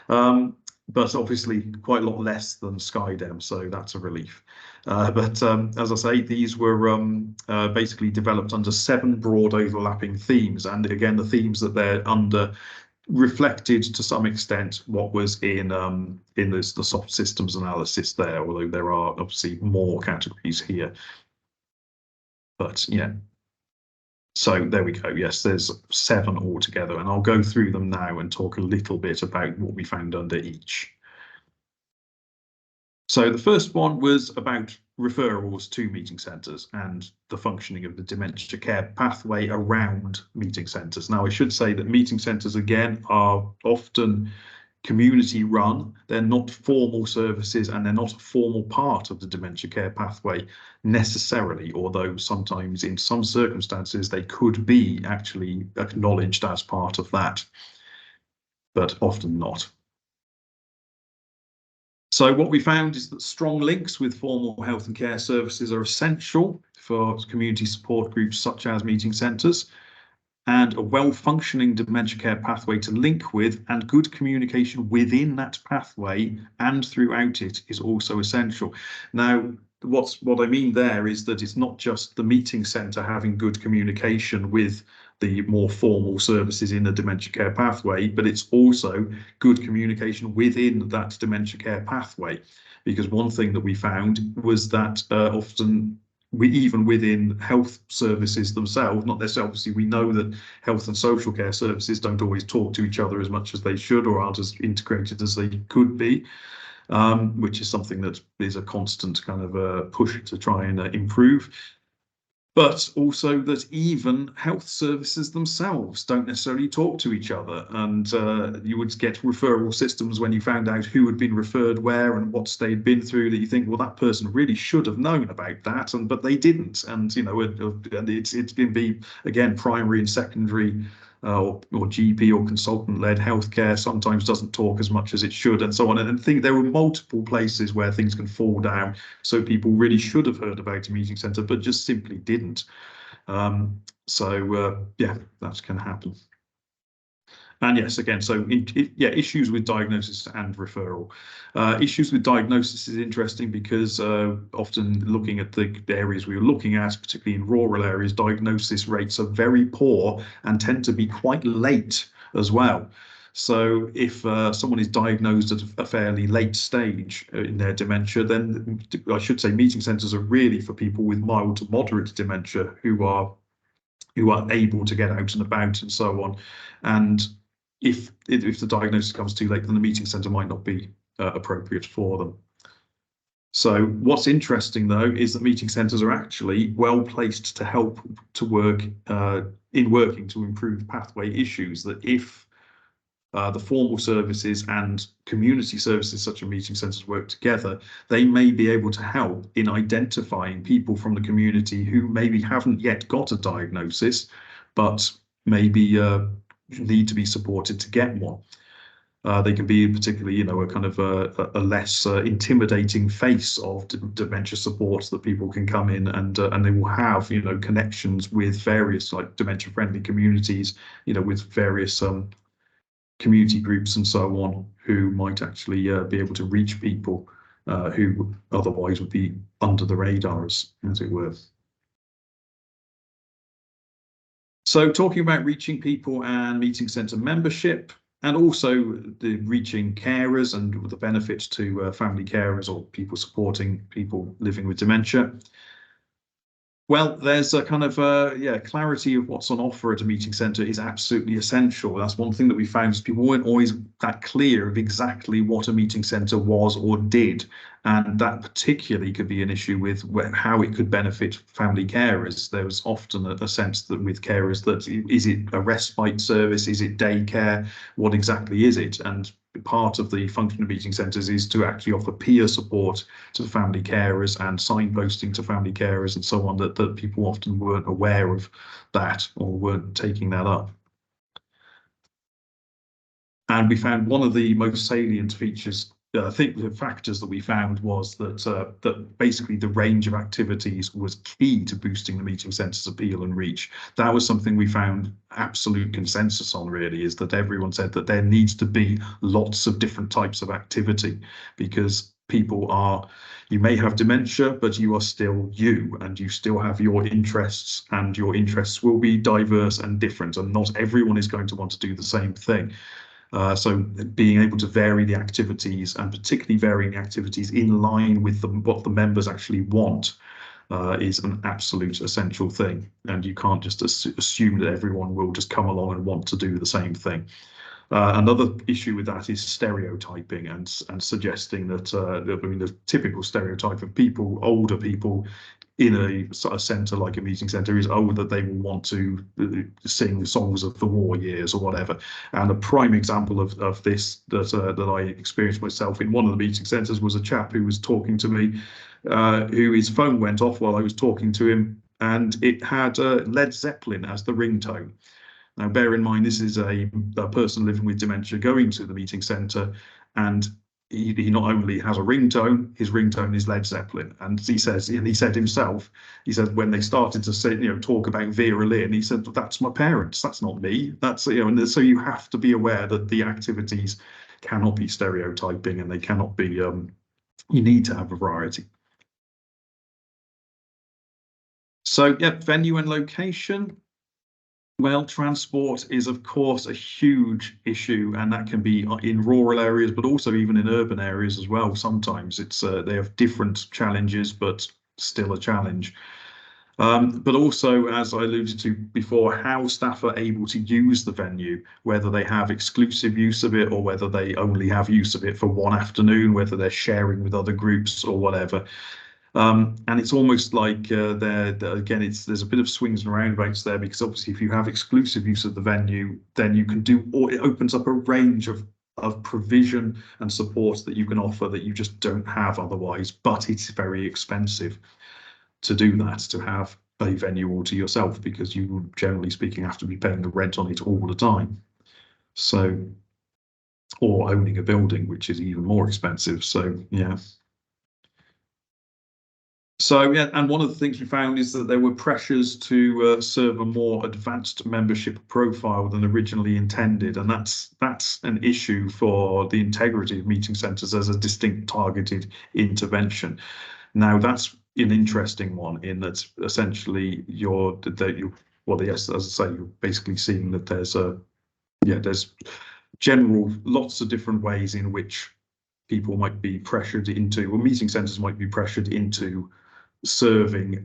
But obviously quite a lot less than Skydem, so that's a relief. But as I say, these were basically developed under 7 broad overlapping themes. And again, the themes that they're under reflected to some extent what was in the soft systems analysis there, although there are obviously more categories here. But yeah, so there we go. Yes, there's 7 altogether, and I'll go through them now and talk a little bit about what we found under each. So the first one was about referrals to meeting centres and the functioning of the dementia care pathway around meeting centres. Now, I should say that meeting centres, again, are often community run. They're not formal services and they're not a formal part of the dementia care pathway necessarily, although sometimes in some circumstances they could be actually acknowledged as part of that, but often not. So what we found is that strong links with formal health and care services are essential for community support groups such as meeting centres, and a well-functioning dementia care pathway to link with and good communication within that pathway and throughout it is also essential. Now, what I mean there is that it's not just the meeting centre having good communication with the more formal services in the dementia care pathway, but it's also good communication within that dementia care pathway. Because one thing that we found was that often even within health services themselves, not necessarily, obviously we know that health and social care services don't always talk to each other as much as they should or aren't as integrated as they could be, which is something that is a constant kind of push to try and improve. But also that even health services themselves don't necessarily talk to each other. And you would get referral systems when you found out who had been referred where and what they'd been through, that you think, well, that person really should have known about that, but they didn't. And, you know, and it's going to be, again, primary and secondary or GP or consultant-led healthcare sometimes doesn't talk as much as it should, and so on. And I think there were multiple places where things can fall down. So people really should have heard about a meeting centre, but just simply didn't. Yeah, that can happen. And yes, again, so yeah, issues with diagnosis and referral. Issues with diagnosis is interesting because often looking at the areas we were looking at, particularly in rural areas, diagnosis rates are very poor and tend to be quite late as well. So if someone is diagnosed at a fairly late stage in their dementia, then I should say meeting centres are really for people with mild to moderate dementia who are able to get out and about and so on. And if the diagnosis comes too late, then the meeting centre might not be appropriate for them. So what's interesting, though, is that meeting centres are actually well placed to help to work in working to improve pathway issues. That if the formal services and community services such as meeting centres work together, they may be able to help in identifying people from the community who maybe haven't yet got a diagnosis, but maybe need to be supported to get one. They can be particularly, you know, a kind of a less intimidating face of dementia support that people can come in and they will have, you know, connections with various like dementia-friendly communities, you know, with various community groups and so on, who might actually be able to reach people who otherwise would be under the radar, as it were. So talking about reaching people and meeting centre membership, and also the reaching carers and the benefits to family carers or people supporting people living with dementia. Well, there's a kind of clarity of what's on offer at a meeting centre is absolutely essential. That's one thing that we found is people weren't always that clear of exactly what a meeting centre was or did, and that particularly could be an issue with how it could benefit family carers. There was often a sense that with carers that is it a respite service, is it daycare, what exactly is it? And part of the function of meeting centres is to actually offer peer support to family carers and signposting to family carers and so on, that people often weren't aware of that or weren't taking that up. And we found one of the most salient features, I think the factors that we found was that basically the range of activities was key to boosting the meeting centre's appeal and reach. That was something we found absolute consensus on, really, is that everyone said that there needs to be lots of different types of activity, because you may have dementia, but you are still you, and you still have your interests, and your interests will be diverse and different, and not everyone is going to want to do the same thing. So being able to vary the activities, and particularly varying the activities in line with what the members actually want, is an absolute essential thing. And you can't just assume that everyone will just come along and want to do the same thing. Another issue with that is stereotyping and suggesting that I mean, the typical stereotype of people, older people in a sort of centre like a meeting centre is, oh, that they will want to sing songs of the war years or whatever. And a prime example of this that I experienced myself in one of the meeting centres was a chap who was talking to me, who his phone went off while I was talking to him, and it had Led Zeppelin as the ringtone. Now, bear in mind, this is a person living with dementia going to the meeting centre, and he not only has a ringtone, his ringtone is Led Zeppelin. And he said himself, he said when they started to say, talk about Vera Lynn, he said, that's my parents, that's not me. That's, and so you have to be aware that the activities cannot be stereotyping, and they cannot be, you need to have a variety. So, yeah, venue and location. Well, transport is, of course, a huge issue, and that can be in rural areas, but also even in urban areas as well. Sometimes it's they have different challenges, but still a challenge. But also, as I alluded to before, how staff are able to use the venue, whether they have exclusive use of it or whether they only have use of it for one afternoon, whether they're sharing with other groups or whatever. And it's almost like again, there's a bit of swings and roundabouts there, because obviously if you have exclusive use of the venue, then you can do, or it opens up a range of provision and support that you can offer that you just don't have otherwise. But it's very expensive to do that, to have a venue all to yourself, because you, generally speaking, have to be paying the rent on it all the time. So, or owning a building, which is even more expensive. So, yeah. So, yeah, and one of the things we found is that there were pressures to serve a more advanced membership profile than originally intended, and that's an issue for the integrity of meeting centres as a distinct targeted intervention. Now, that's an interesting one in that essentially well, yes, as I say, you're basically seeing that there's lots of different ways in which people might be pressured into, or meeting centres might be pressured into serving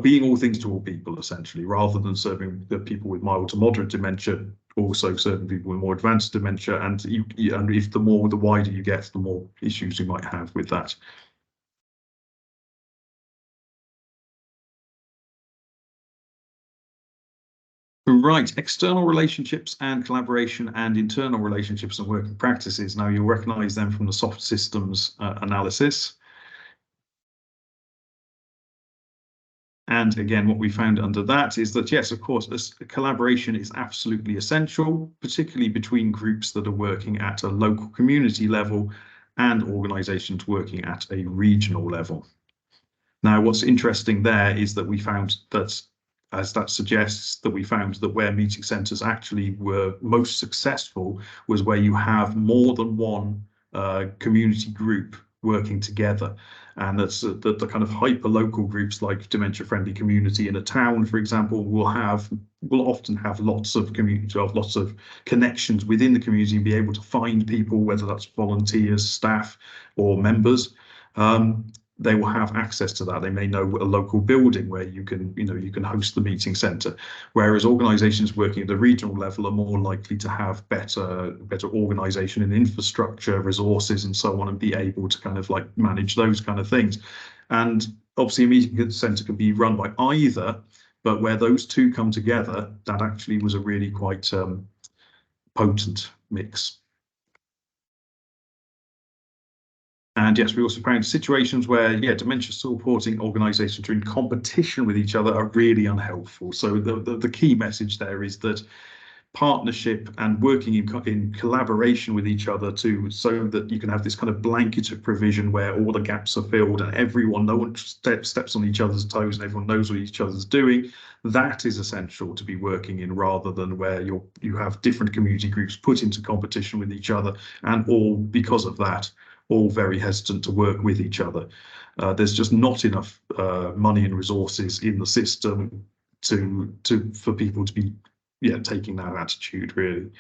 being all things to all people, essentially, rather than serving the people with mild to moderate dementia, also serving people with more advanced dementia. And if the wider you get, the more issues you might have with that. Right, external relationships and collaboration, and internal relationships and working practices. Now, you'll recognise them from the soft systems analysis. And again, what we found under that is that, yes, of course, collaboration is absolutely essential, particularly between groups that are working at a local community level and organisations working at a regional level. Now, what's interesting there is that we found that, as that suggests, that we found that where meeting centres actually were most successful was where you have more than one community group working together. And that's the kind of hyper local groups like Dementia Friendly Community in a town, for example, will often have lots of connections within the community and be able to find people, whether that's volunteers, staff, or members. They will have access to that. They may know a local building where you can host the meeting centre, whereas organisations working at the regional level are more likely to have better organisation and infrastructure, resources, and so on, and be able to kind of like manage those kind of things. And obviously, a meeting centre can be run by either, but where those two come together, that actually was a really quite potent mix. And yes, we also found situations where, dementia supporting organisations are in competition with each other are really unhelpful. So the key message there is that partnership and working in collaboration with each other so that you can have this kind of blanket of provision where all the gaps are filled and no one steps on each other's toes and everyone knows what each other's doing. That is essential to be working in, rather than where you have different community groups put into competition with each other, and all because of that, all very hesitant to work with each other. There's just not enough money and resources in the system for people to be taking that attitude, really.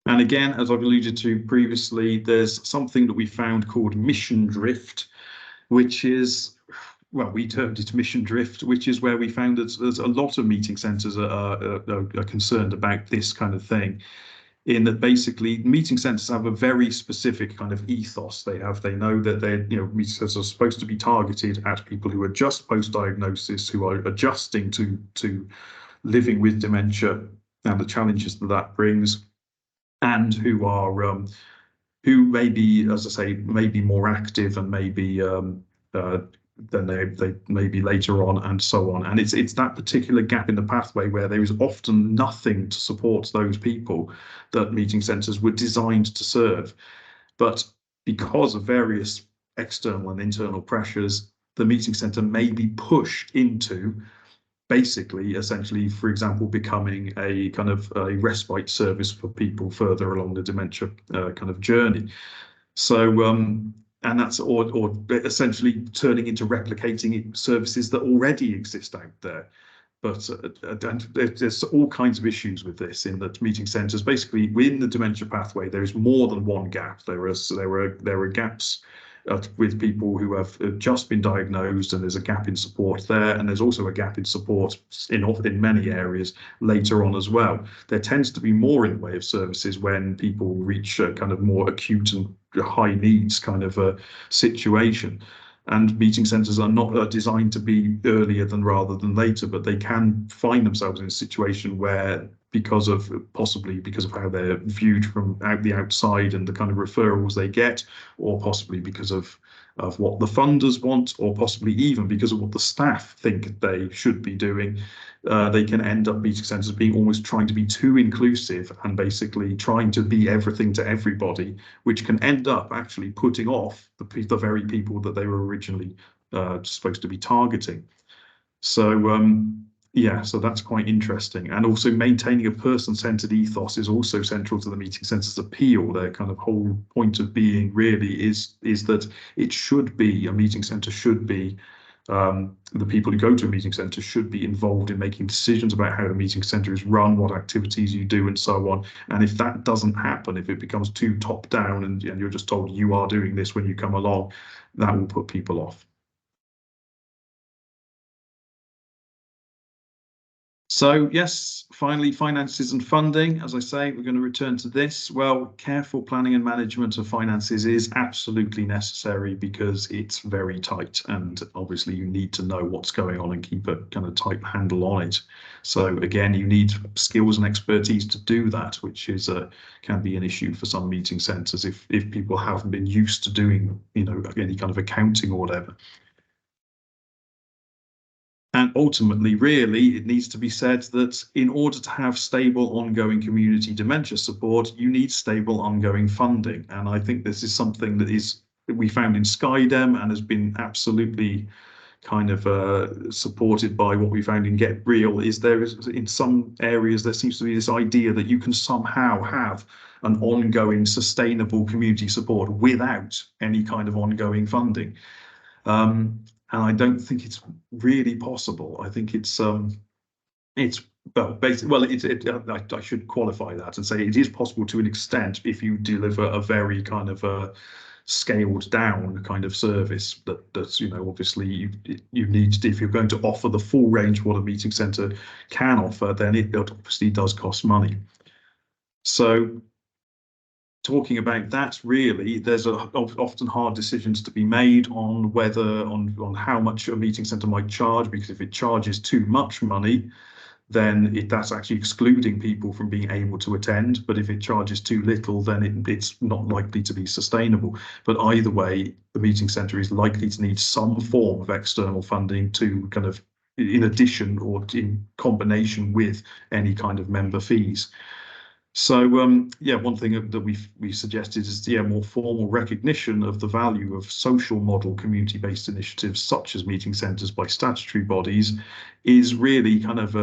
And again, as I've alluded to previously, there's something that we found called mission drift, which is well, we termed it mission drift, which is where we found that there's a lot of meeting centres are concerned about this kind of thing. In that basically meeting centres have a very specific kind of ethos. They know that meeting centres are supposed to be targeted at people who are just post-diagnosis, who are adjusting to living with dementia and the challenges that that brings, and who are who may be, as I say, maybe more active and maybe than they maybe later on, and so on. And it's that particular gap in the pathway where there is often nothing to support those people that meeting centres were designed to serve. But because of various external and internal pressures, the meeting centre may be pushed into basically, essentially, for example, becoming a kind of a respite service for people further along the dementia kind of journey. So, and that's or essentially turning into replicating services that already exist out there. But there's all kinds of issues with this, in that meeting centres, basically within the dementia pathway, there is more than one gap. There are gaps with people who have just been diagnosed, and there's a gap in support there, and there's also a gap in support in many areas later on as well. There tends to be more in the way of services when people reach a kind of more acute and high needs kind of a situation. And meeting centres are not designed to be earlier than rather than later, but they can find themselves in a situation where, possibly because of how they're viewed from the outside and the kind of referrals they get, or possibly because of what the funders want, or possibly even because of what the staff think they should be doing, they can end up, meeting centres, being almost trying to be too inclusive and basically trying to be everything to everybody, which can end up actually putting off the very people that they were originally supposed to be targeting. So yeah, so that's quite interesting. And also maintaining a person-centered ethos is also central to the meeting centre's appeal. Their kind of whole point of being really is that it should be, a meeting centre should be, the people who go to a meeting centre should be involved in making decisions about how the meeting centre is run, what activities you do, and so on. And if that doesn't happen, if it becomes too top down and you're just told you are doing this when you come along, that will put people off. So yes, finally, finances and funding. As I say, we're going to return to this. Well, careful planning and management of finances is absolutely necessary because it's very tight, and obviously you need to know what's going on and keep a kind of tight handle on it. So again, you need skills and expertise to do that, which is can be an issue for some meeting centres if people haven't been used to doing, any kind of accounting or whatever. And ultimately, really, it needs to be said that in order to have stable, ongoing community dementia support, you need stable, ongoing funding. And I think this is something that we found in Skydem and has been absolutely kind of supported by what we found in Get Real. In some areas, there seems to be this idea that you can somehow have an ongoing, sustainable community support without any kind of ongoing funding. And I don't think it's really possible. I think it's well, basically, well, I should qualify that and say it is possible to an extent if you deliver a very kind of scaled down kind of service that's obviously you need to, if you're going to offer the full range of what a meeting centre can offer, then it obviously does cost money. So talking about that, really, there's often hard decisions to be made on on how much a meeting centre might charge, because if it charges too much money, then that's actually excluding people from being able to attend. But if it charges too little, then it's not likely to be sustainable. But either way, the meeting centre is likely to need some form of external funding to kind of, in addition or in combination with any kind of member fees. So yeah, one thing that we suggested is more formal recognition of the value of social model community-based initiatives such as meeting centres by statutory bodies is really kind of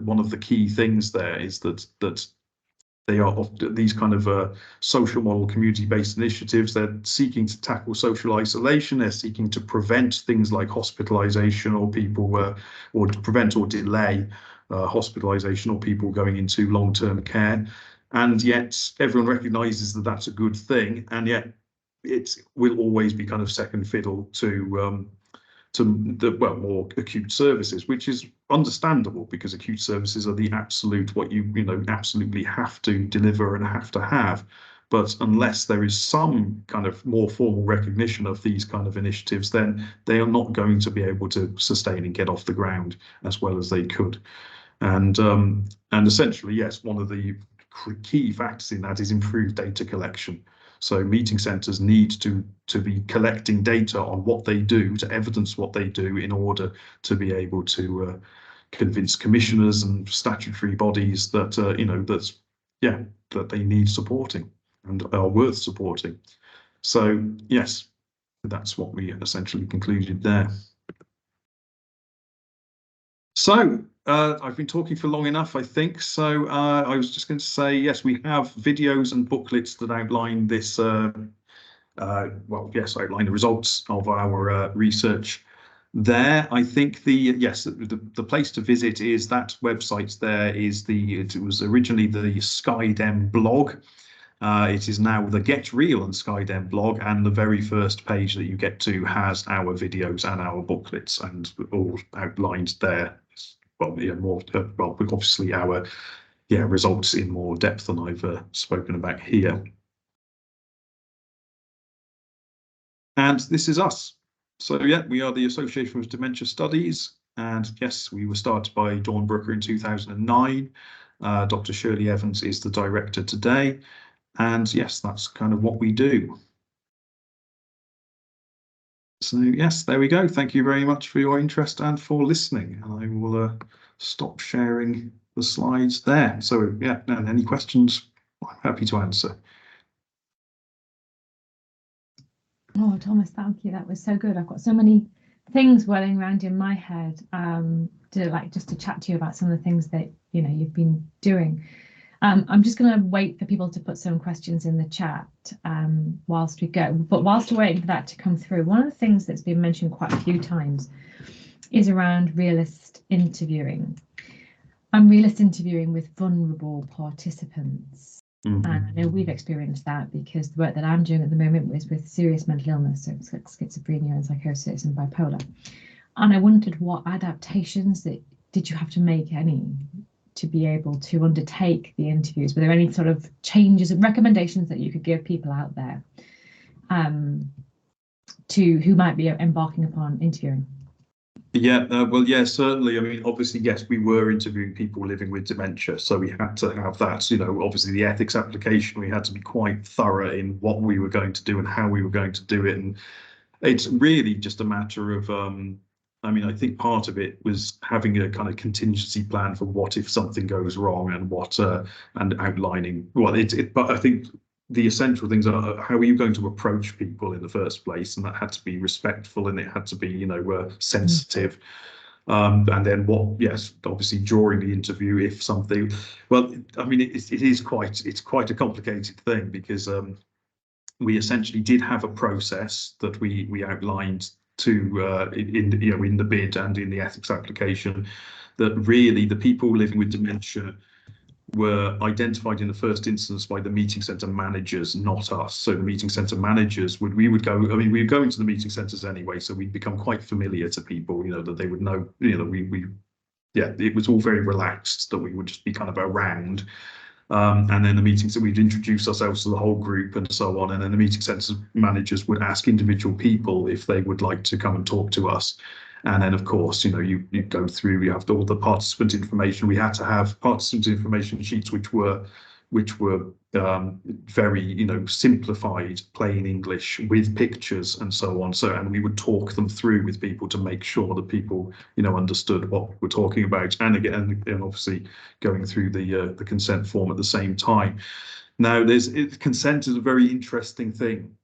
one of the key things there, is that they are often these kind of social model community-based initiatives. They're seeking to tackle social isolation. They're seeking to prevent things like hospitalisation, or people or to prevent or delay hospitalisation or people going into long-term care. And yet everyone recognises that that's a good thing, and yet it will always be kind of second fiddle to more acute services, which is understandable because acute services are the absolute what you absolutely have to deliver and have to have. But unless there is some kind of more formal recognition of these kind of initiatives, then they are not going to be able to sustain and get off the ground as well as they could. And essentially, yes, one of the key factors in that is improved data collection. So meeting centres need to be collecting data on what they do, to evidence what they do, in order to be able to convince commissioners and statutory bodies that that they need supporting and are worth supporting. So yes, that's what we essentially concluded there. So I've been talking for long enough, I think. So I was just going to say, yes, we have videos and booklets that outline this. Outline the results of our research. There, I think the place to visit is that website. There is it was originally the SkyDem blog. It is now the Get Real and SkyDem blog, and the very first page that you get to has our videos and our booklets, and all outlined there. Well, yeah, more obviously our results in more depth than I've spoken about here. And this is us. So yeah, we are the Association for Dementia Studies, and yes, we were started by Dawn Brooker in 2009. Dr. Shirley Evans is the director today. And yes, that's kind of what we do. So yes, there we go. Thank you very much for your interest and for listening. And I will stop sharing the slides there. So yeah, and any questions, I'm happy to answer. Oh, Thomas, thank you. That was so good. I've got so many things whirling around in my head just to chat to you about some of the things that you've been doing. I'm just going to wait for people to put some questions in the chat whilst we go. But whilst we're waiting for that to come through, one of the things that's been mentioned quite a few times is around realist interviewing. I'm realist interviewing with vulnerable participants. And I know we've experienced that because the work that I'm doing at the moment is with serious mental illness, so it's like schizophrenia and psychosis and bipolar. And I wondered what adaptations did you have to make to be able to undertake the interviews? Were there any sort of changes and recommendations that you could give people out there who might be embarking upon interviewing? Yeah, well, yeah, certainly. I mean, obviously, yes, we were interviewing people living with dementia, so we had to have that, obviously the ethics application, we had to be quite thorough in what we were going to do and how we were going to do it. And it's really just a matter of, I think part of it was having a kind of contingency plan for what if something goes wrong, and and outlining, but I think the essential things are, how are you going to approach people in the first place? And that had to be respectful, and it had to be, sensitive. And then obviously during the interview, if something, it's quite a complicated thing, because we essentially did have a process that we outlined in the bid and in the ethics application, that really the people living with dementia were identified in the first instance by the meeting centre managers, not us. So the meeting centre managers we'd go into the meeting centres anyway, so we'd become quite familiar to people, that they would know, it was all very relaxed, that we would just be kind of around. And then the meetings that we'd introduce ourselves to the whole group and so on. And then the meeting centre managers would ask individual people if they would like to come and talk to us. And then, of course, you go through, you have all the participant information. We had to have participant information sheets, which were very, simplified, plain English with pictures and so on. And we would talk them through with people to make sure that people, understood what we're talking about. And again, and obviously going through the consent form at the same time. Now, consent is a very interesting thing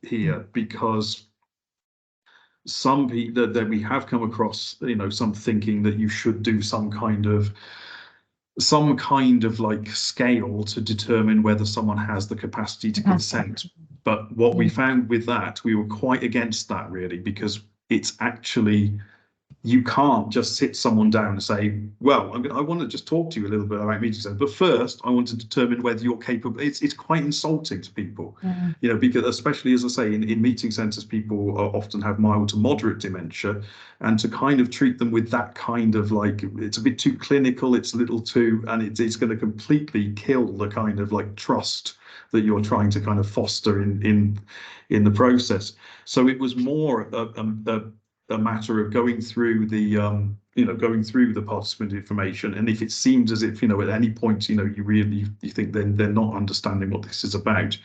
here, because some people that we have come across, some thinking that you should do some kind of like scale to determine whether someone has the capacity to consent. But what we found with that, we were quite against that, really, because it's actually you can't just sit someone down and say, well, I want to just talk to you a little bit about meeting centers, but first I want to determine whether you're capable. It's quite insulting to people, you know, because especially, as I say, in meeting centers, people often have mild to moderate dementia, and to kind of treat them with that kind of like, it's a bit too clinical, it's a little too, and it's going to completely kill the kind of like trust that you're trying to kind of foster in the process. So it was more a matter of going through the going through the participant information, and if it seems as if, you know, at any point, you know, you think then they're not understanding what this is about,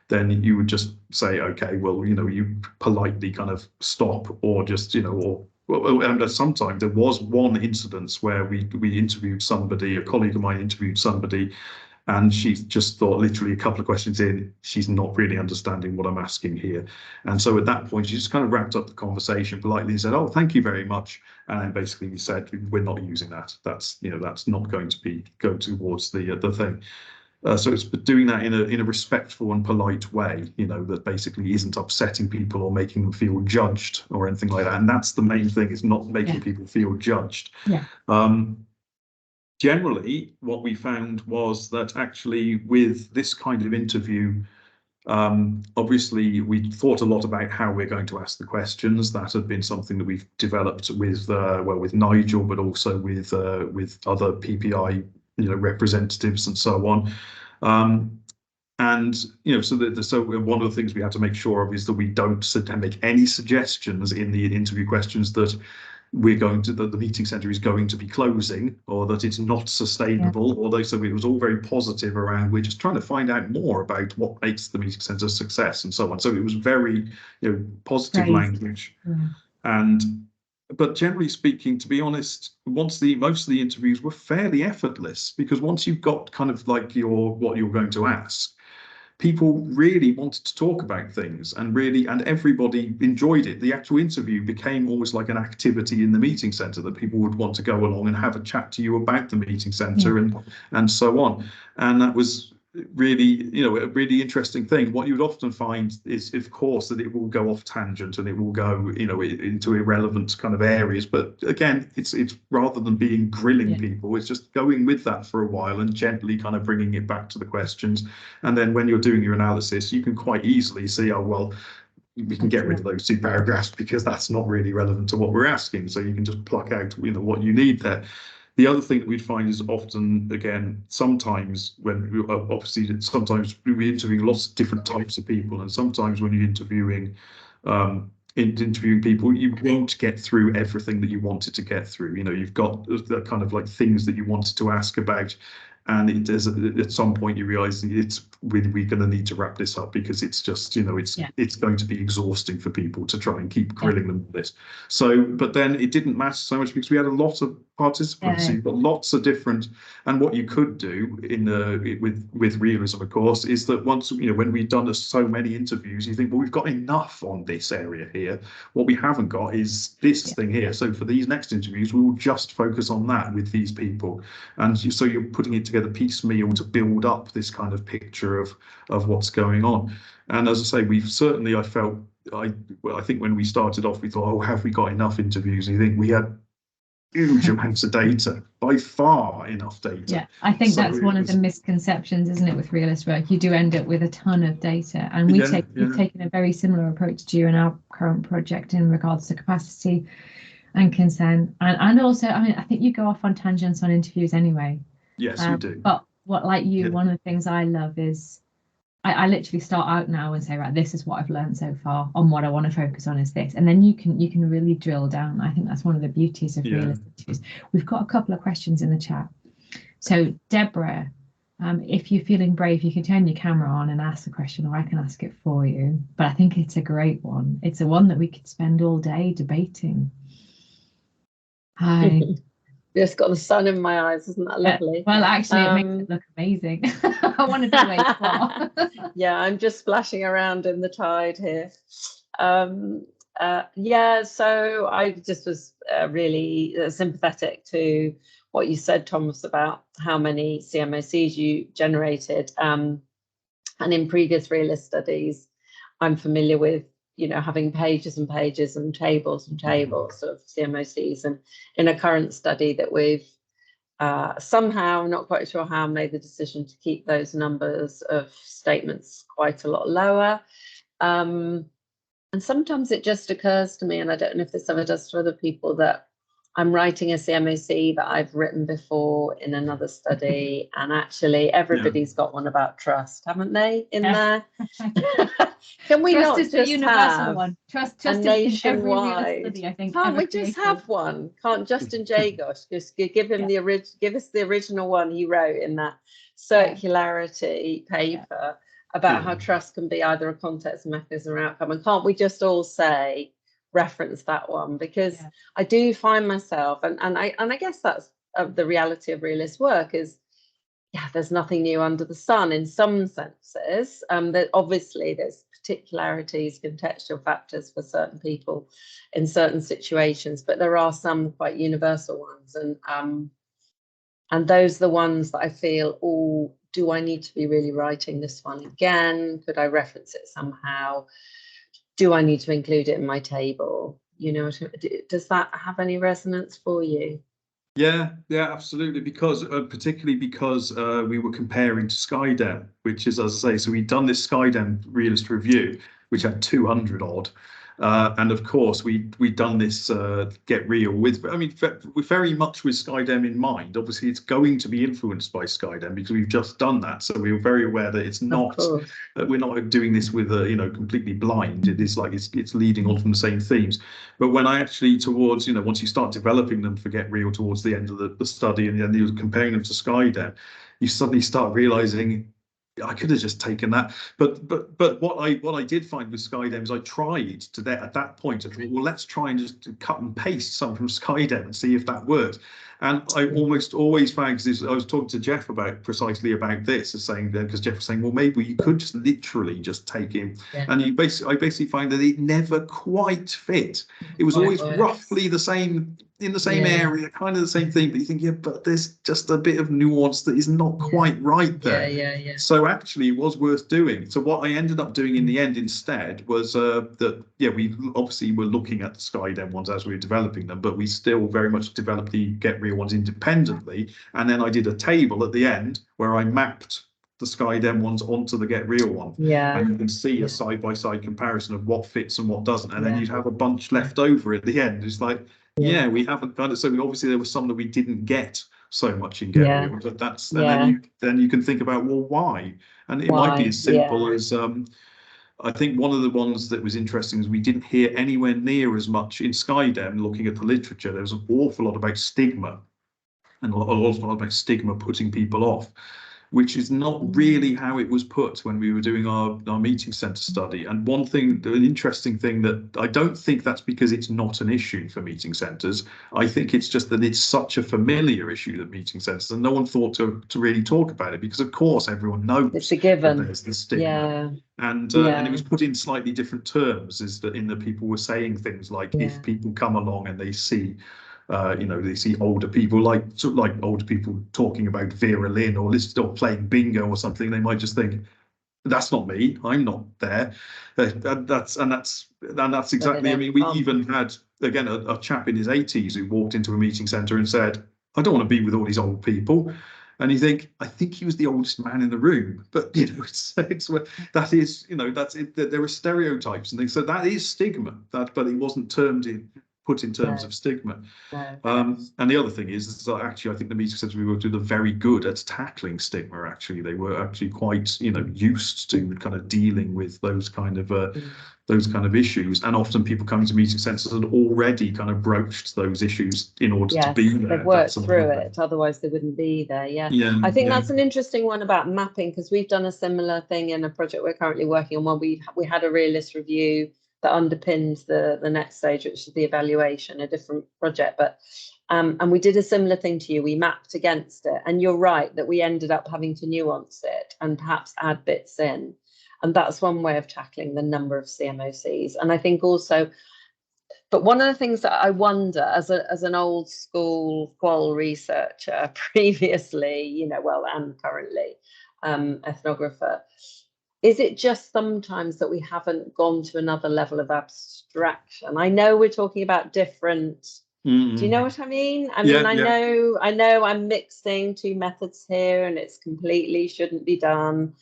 then you would just say, okay, well, you know, you politely kind of stop, or just, you know, or well, and sometimes there was one incidence where we interviewed somebody, a colleague of mine interviewed somebody, and she just thought, literally a couple of questions in, she's not really understanding what I'm asking here. And so at that point, she just kind of wrapped up the conversation politely and said, oh, thank you very much. And then basically we said, we're not using that. That's, you know, that's not going to go towards the thing. So it's doing that in a respectful and polite way, you know, that basically isn't upsetting people or making them feel judged or anything like that. And that's the main thing, is not making people feel judged. Yeah. Generally, what we found was that actually with this kind of interview, obviously we thought a lot about how we're going to ask the questions. That had been something that we've developed with with Nigel, but also with other PPI, you know, representatives and so on. And, you know, so one of the things we had to make sure of is that we don't make any suggestions in the interview questions that the meeting centre is going to be closing, or that it's not sustainable. Although, so it was all very positive around, we're just trying to find out more about what makes the meeting centre a success and so on. So it was very, you know, positive language. But generally speaking, to be honest, most of the interviews were fairly effortless, because once you've got kind of like what you're going to ask, people really wanted to talk about things, and everybody enjoyed it. The actual interview became almost like an activity in the meeting centre, that people would want to go along and have a chat to you about the meeting centre and so on. And that was really, you know, a really interesting thing. What you'd often find is, of course, that it will go off tangent and it will go, you know, into irrelevant kind of areas. But again, it's rather than being grilling people, it's just going with that for a while and gently kind of bringing it back to the questions. And then when you're doing your analysis, you can quite easily see, oh, well, we can get rid of those 2 paragraphs because that's not really relevant to what we're asking. So you can just pluck out, you know, what you need there. The other thing that we'd find is often, again, sometimes when sometimes we're interviewing lots of different types of people, and sometimes when you're interviewing people, you won't get through everything that you wanted to get through. You know, you've got the kind of like things that you wanted to ask about, and at some point you realise we're going to need to wrap this up, because it's just, you know, it's going to be exhausting for people to try and keep grilling them with this. So, but then it didn't matter so much, because we had a lot of participants. So you've got lots of different, and what you could do with realism, of course, is that once, you know, when we've done so many interviews, you think, well, we've got enough on this area here. What we haven't got is this thing here. So for these next interviews, we will just focus on that with these people. And so you're putting it together piecemeal to build up this kind of picture of what's going on. And as I say, I think when we started off, we thought, oh, have we got enough interviews? And you think we had huge amounts of data, by far enough data. Yeah, I think that's one of the misconceptions, isn't it, with Realist work? You do end up with a ton of data, and we've taken a very similar approach to you in our current project in regards to capacity and consent, and also, I mean, I think you go off on tangents on interviews anyway. Yes, you do. But one of the things I love is I literally start out now and say, right, this is what I've learned so far, on what I want to focus on is this, and then you can really drill down. I think that's one of the beauties of Realist interviews. We've got a couple of questions in the chat. So Deborah, if you're feeling brave, you can turn your camera on and ask the question, or I can ask it for you. But I think it's a great one. It's a one that we could spend all day debating. Hi. Just got the sun in my eyes, isn't that lovely? Well, actually, it makes it look amazing. I wanted to wait for. Yeah, I'm just splashing around in the tide here. So I just was really sympathetic to what you said, Thomas, about how many CMOCs you generated. And in previous Realist studies, I'm familiar with, having pages and pages and tables of CMOCs. And in a current study that we've somehow, not quite sure how, made the decision to keep those numbers of statements quite a lot lower. And sometimes it just occurs to me, and I don't know if this ever does to other people, that I'm writing a CMOC that I've written before in another study, and actually everybody's got one about trust, haven't they, in there? Can we trust not is just the universal have one? Trust a is in every nationwide study, I think. Can't we just have one? Can't Justin Jagosh just give him give us the original one he wrote in that circularity paper about how trust can be either a context, mechanism, or outcome? And can't we just all say, reference that one? Because I do find myself, and I guess that's the reality of realist work, is there's nothing new under the sun in some senses. That obviously there's particularities, contextual factors for certain people in certain situations, but there are some quite universal ones, and those are the ones that I feel, oh, do I need to be really writing this one again? Could I reference it somehow? Do I need to include it in my table? Does that have any resonance for you? Yeah, absolutely. Because particularly because we were comparing to Skydem, which is, as I say, so we'd done this Skydem realist review, which had 200 odd. And of course, we'd done this Get Real with, very much with Skydem in mind. Obviously, it's going to be influenced by Skydem because we've just done that. So we were very aware that it's not, we're not doing this with completely blind. It is like it's leading on from the same themes. But when I actually towards, once you start developing them for Get Real towards the end of the study, and then you're comparing them to Skydem, you suddenly start realizing, I could have just taken that, but what I did find with Skydem is I tried to that at that point. I thought, well, let's try and just cut and paste some from Skydem and see if that works. And I almost always found, because I was talking to Jeff precisely about this, saying that, because Jeff was saying, well, maybe you could just literally just take him, and I basically find that it never quite fit. It was always roughly the same, in the same area, kind of the same thing, but you think, but there's just a bit of nuance that is not quite right there. So actually it was worth doing. So what I ended up doing in the end instead was we obviously were looking at the Skydem ones as we were developing them, but we still very much developed the Get Real ones independently. And then I did a table at the end where I mapped the Skydem ones onto the Get Real one. And you can see a side-by-side comparison of what fits and what doesn't. And then you'd have a bunch left over at the end. It's like, we haven't done it. So obviously there was some that we didn't get so much in Get Real, but that's, and then you can think about, well, why? And it might be as simple as, I think one of the ones that was interesting is we didn't hear anywhere near as much in Skydem, looking at the literature. There was an awful lot about stigma, and a lot about stigma putting people off, which is not really how it was put when we were doing our meeting centre study. And one thing, an interesting thing, that I don't think that's because it's not an issue for meeting centres. I think it's just that it's such a familiar issue, that meeting centres, and no one thought to really talk about it, because of course everyone knows it's a given. There's the stigma. And it was put in slightly different terms, is that in the people were saying things like, if people come along and they see they see older people, like older people talking about Vera Lynn or playing bingo or something, they might just think, that's not me, I'm not there. That's exactly. I mean, we even had, again, a chap in his 80s who walked into a meeting centre and said, I don't want to be with all these old people. And you think, I think he was the oldest man in the room, but that is, that's it. There are stereotypes and things, so that is stigma. But it wasn't put in terms of stigma. And the other thing is that actually I think the meeting centres we worked with are very good at tackling stigma. Actually, they were actually quite used to kind of dealing with those kind of issues, and often people coming to meeting centres had already kind of broached those issues in order to be there. They've worked through it, otherwise they wouldn't be there. I think that's an interesting one about mapping, because we've done a similar thing in a project we're currently working on, where we had a realist review that underpins the next stage, which is the evaluation, a different project. But and we did a similar thing to you. We mapped against it, and you're right that we ended up having to nuance it and perhaps add bits in. And that's one way of tackling the number of CMOCs. And I think also, but one of the things that I wonder, as an old school qual researcher previously, and currently ethnographer, is it just sometimes that we haven't gone to another level of abstraction? I know we're talking about different. Do you know what I mean? I mean, I know I'm mixing two methods here, and it's completely shouldn't be done.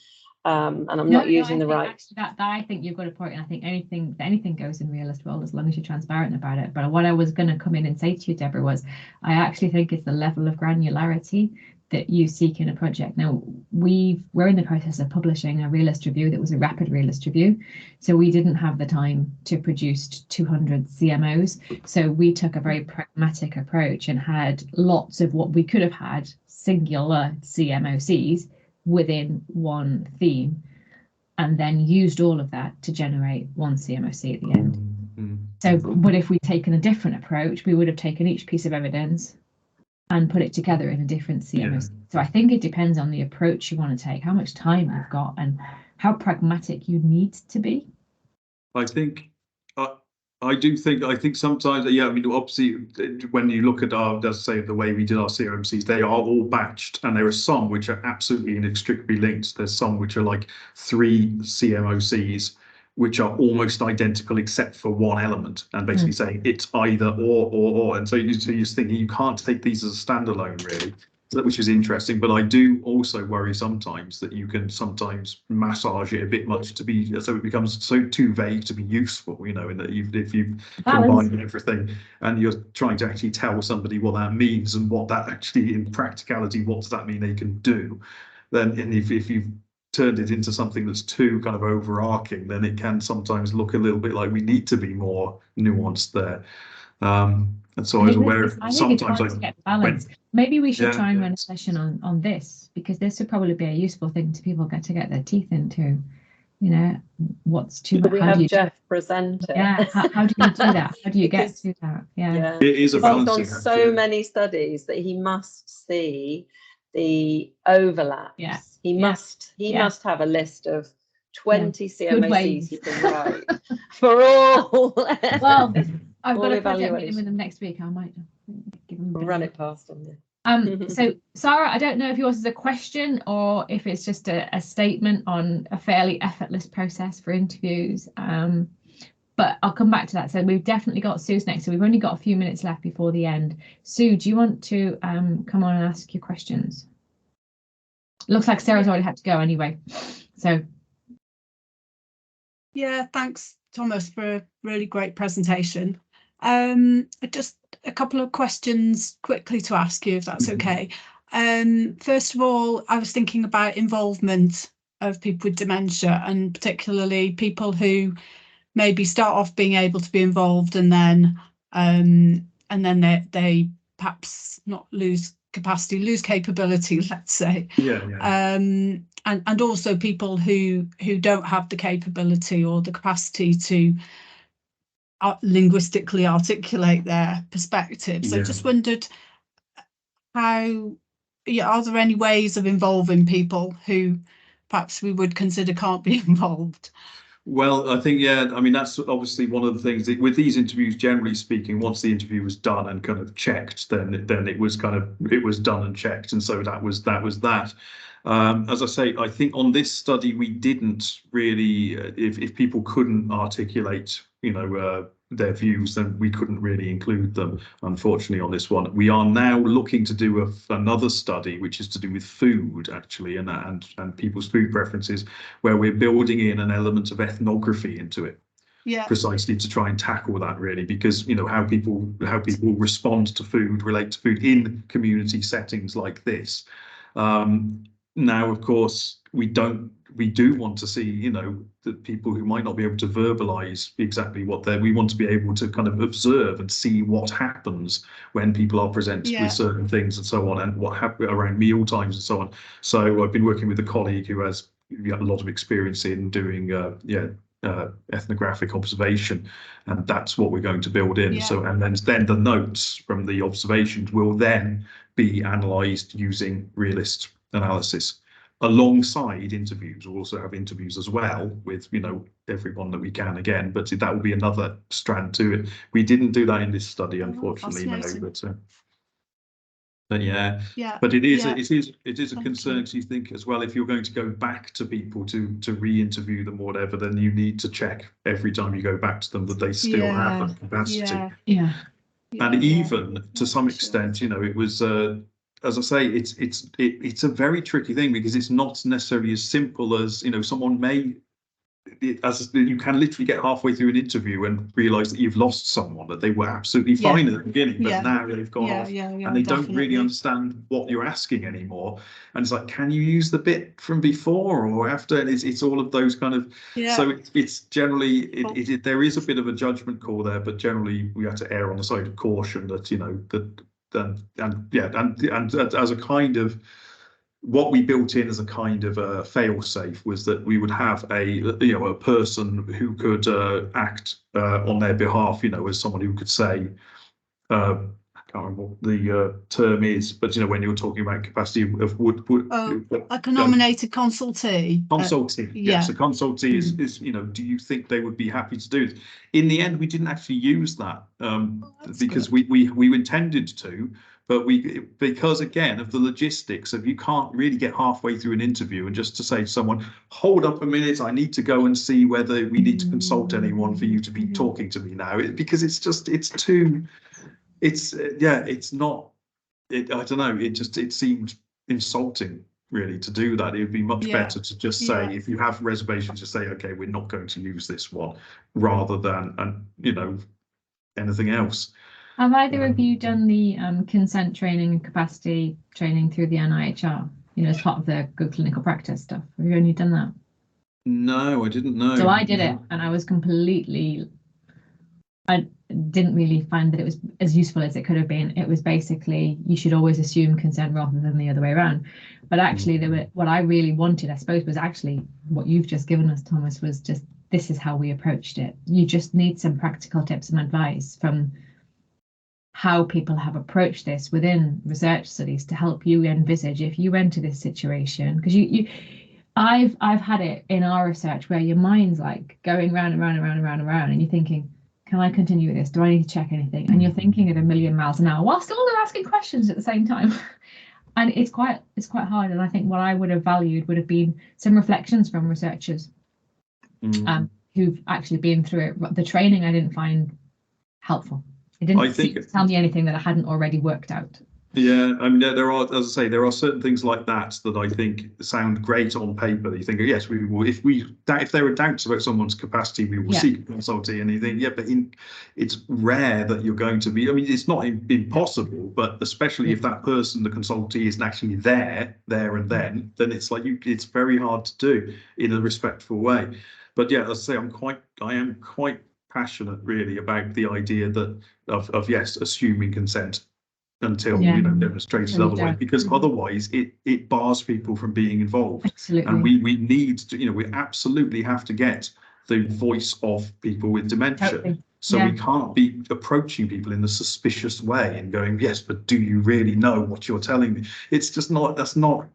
And I'm not using the right. Actually, that I think you've got a point, and I think anything goes in realist world as long as you're transparent about it. But what I was going to come in and say to you, Deborah, was I actually think it's the level of granularity that you seek in a project. Now we're in the process of publishing a realist review that was a rapid realist review, so we didn't have the time to produce 200 CMOs. So we took a very pragmatic approach and had lots of what we could have had singular CMOCs within one theme, and then used all of that to generate one CMOC at the end. So, but if we'd taken a different approach, we would have taken each piece of evidence and put it together in a different CMOC. So I think it depends on the approach you want to take, how much time you've got, and how pragmatic you need to be. I think I think sometimes, I mean, obviously, when you look at let's say the way we did our CMCs, they are all batched, and there are some which are absolutely inextricably linked. There's some which are like 3 CMOCs, which are almost identical except for one element, and basically saying it's either or. And so you're just thinking you can't take these as a standalone, really. Which is interesting, but I do also worry sometimes that you can sometimes massage it a bit much to be, so it becomes so too vague to be useful, you know, in that if you combine everything and you're trying to actually tell somebody what that means and what that actually in practicality, what does that mean they can do, then if you've turned it into something that's too kind of overarching, then it can sometimes look a little bit like we need to be more nuanced there. And so I was aware of sometimes to get balance. Maybe we should try and run a session on this, because this would probably be a useful thing to people to get their teeth into. You know, what's too much? We have Jeff present it. Yeah, how do you do that? How do you get to that? Yeah, it is a balancing act. He's done so many studies that he must see the overlaps. Yeah, he must have a list of 20 CMOCs he can write for all. Well, I've got a project meeting with them next week. I might give them run it past them. So Sarah, I don't know if yours is a question or if it's just a statement on a fairly effortless process for interviews. But I'll come back to that. So we've definitely got Sue's next. So we've only got a few minutes left before the end. Sue, do you want to come on and ask your questions? Looks like Sarah's already had to go anyway. So. Yeah, thanks, Thomas, for a really great presentation. Just a couple of questions quickly to ask you, if that's okay. First of all, I was thinking about involvement of people with dementia, and particularly people who maybe start off being able to be involved and then they perhaps not lose capacity, lose capability, let's say. And also people who don't have the capability or the capacity to linguistically articulate their perspective. So just wondered how, are there any ways of involving people who perhaps we would consider can't be involved? Well, I think, I mean, that's obviously one of the things that with these interviews, generally speaking, once the interview was done and kind of checked, then it was done and checked. And so that was that. As I say, I think on this study, we didn't really, if people couldn't articulate, you know, their views, then we couldn't really include them, unfortunately, on this one. We are now looking to do another study, which is to do with food, actually, and people's food preferences, where we're building in an element of ethnography into it. Precisely to try and tackle that, really, because, you know, how people respond to food, relate to food in community settings like this. Now, of course, we do want to see, you know, that people who might not be able to verbalize exactly what we want to be able to kind of observe and see what happens when people are presented with certain things and so on, and what happens around meal times and so on. So I've been working with a colleague who has a lot of experience in doing ethnographic observation, and that's what we're going to build in. So, and then the notes from the observations will then be analysed using realist analysis alongside interviews. We'll also have interviews as well with, you know, everyone that we can again, but that will be another strand to it. We didn't do that in this study, unfortunately, no, but But yeah, Yeah. but it is Yeah. it is a Thank concern. you. So you think as well, if you're going to go back to people to re-interview them or whatever, then you need to check every time you go back to them that they still have Yeah. that capacity. Yeah. Yeah. And Yeah. even to some Sure. extent, you know, it was as I say, it's a very tricky thing because it's not necessarily as simple as, you know, someone may, as you can literally get halfway through an interview and realise that you've lost someone, that they were absolutely fine at the beginning, but Yeah. now they've gone off and they don't really definitely. understand what you're asking anymore. And it's like, can you use the bit from before or after? And it's all of those kind of. Yeah. So it's generally there is a bit of a judgment call there, but generally we have to err on the side of caution that, you know, that and as a kind of. What we built in as a kind of a fail-safe was that we would have a person who could act on their behalf, you know, as someone who could say, I can't remember what the term is, but you know, when you're talking about capacity of Like a nominated consultee. Consultee, yes, a consultee is, you know, do you think they would be happy to do this? In the end, we didn't actually use that because we intended to, but because again of the logistics of you can't really get halfway through an interview and just to say to someone, hold up a minute, I need to go and see whether we need to consult anyone for you to be talking to me now, because it's not. I don't know. It seemed insulting, really, to do that. It would be much better to just say, if you have reservations, just say, okay, we're not going to use this one, rather than you know, anything else. Have either of you done the consent training and capacity training through the NIHR? You know, as part of the good clinical practice stuff. Have you only done that? No, I didn't know. So I did it, and I was completely. I didn't really find that it was as useful as it could have been. It was basically you should always assume consent rather than the other way around. But actually, what I really wanted, I suppose, was actually what you've just given us, Thomas, was just this is how we approached it. You just need some practical tips and advice from how people have approached this within research studies to help you envisage if you enter this situation, because I've had it in our research where your mind's like going round and round and round and round and round, and you're thinking, can I continue with this? Do I need to check anything? And you're thinking at 1,000,000 miles an hour while still asking questions at the same time. And it's quite hard. And I think what I would have valued would have been some reflections from researchers who've actually been through it. The training I didn't find helpful. It didn't tell me anything that I hadn't already worked out. Yeah, I mean, there are, as I say, there are certain things like that that I think sound great on paper. You think, yes, we will. If there are doubts about someone's capacity, we will seek a consultee. And you think, yeah, but it's rare that you're going to be. I mean, it's not impossible, but especially if that person, the consultee, isn't actually there and then it's like it's very hard to do in a respectful way. But yeah, as I say, I am quite passionate really about the idea that of yes, assuming consent until you know demonstrated otherwise, because otherwise it bars people from being involved. Absolutely. And we need to, you know, we absolutely have to get the voice of people with dementia. Totally. So we can't be approaching people in a suspicious way and going, yes, but do you really know what you're telling me? It's just not, it's not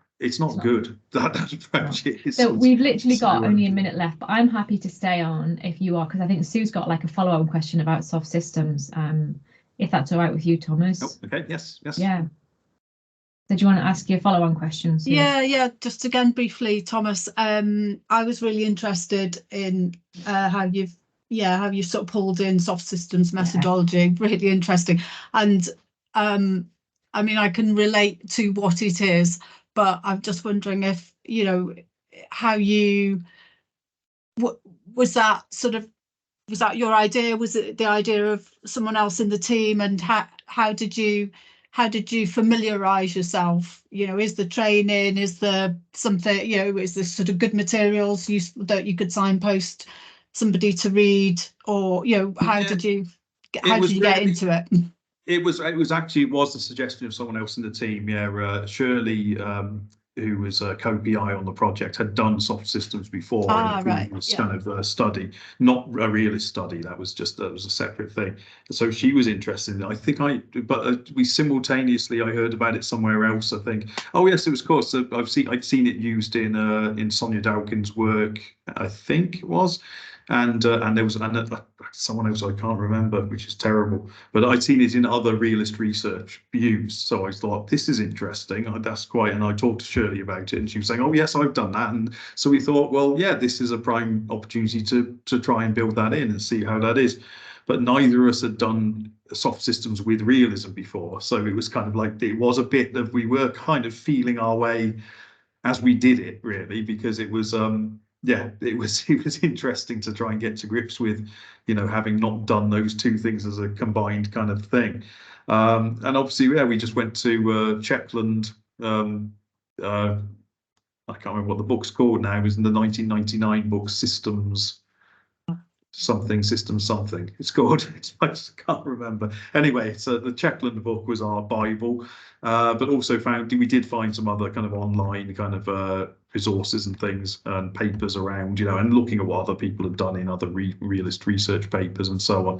good. That approach is. So we've literally got only a minute left, but I'm happy to stay on if you are, because I think Sue's got like a follow-on question about soft systems. If that's all right with you, Thomas. Oh, okay. Yes. Yeah. So do you want to ask your follow-on questions? Yeah. Just again briefly, Thomas. I was really interested in how you've sort of pulled in soft systems methodology. Really interesting. And I mean, I can relate to what it is, but I'm just wondering if, you know, how was that your idea? Was it the idea of someone else in the team? And how did you familiarize yourself? You know, is the training, is there something, you know, is this sort of good materials that you could signpost somebody to read, or, you know, how did you get into it? It was the suggestion of someone else in the team. Yeah, Shirley, who was a co-PI on the project, had done soft systems before in a previous kind of study, not a realist study. That was a separate thing. So she was interested in it. I think we simultaneously, I heard about it somewhere else. I think. Oh yes, it was, of course. So I'd seen it used in Sonia Dawkins' work. I think it was. and there was someone else I can't remember, which is terrible, but I'd seen it in other realist research views, so I thought this is interesting. That's quite, and I talked to Shirley about it, and she was saying, "Oh yes, I've done that," and so we thought, well, yeah, this is a prime opportunity to try and build that in and see how that is. But neither of us had done soft systems with realism before, so it was kind of like it was a bit of we were kind of feeling our way as we did it, really, because it was yeah, it was interesting to try and get to grips with, you know, having not done those two things as a combined kind of thing. And obviously, yeah, we just went to Chetland. I can't remember what the book's called now. It was in the 1999 book, Systems something it's called. I just can't remember. Anyway, so the Chetland book was our Bible, but also we did find some other kind of online kind of resources and things and papers around, you know, and looking at what other people have done in other realist research papers and so on.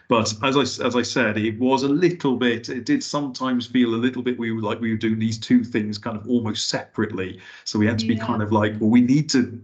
But as I said, it was a little bit, it did sometimes feel a little bit we were doing these two things kind of almost separately. So we had to be kind of like, well, we need to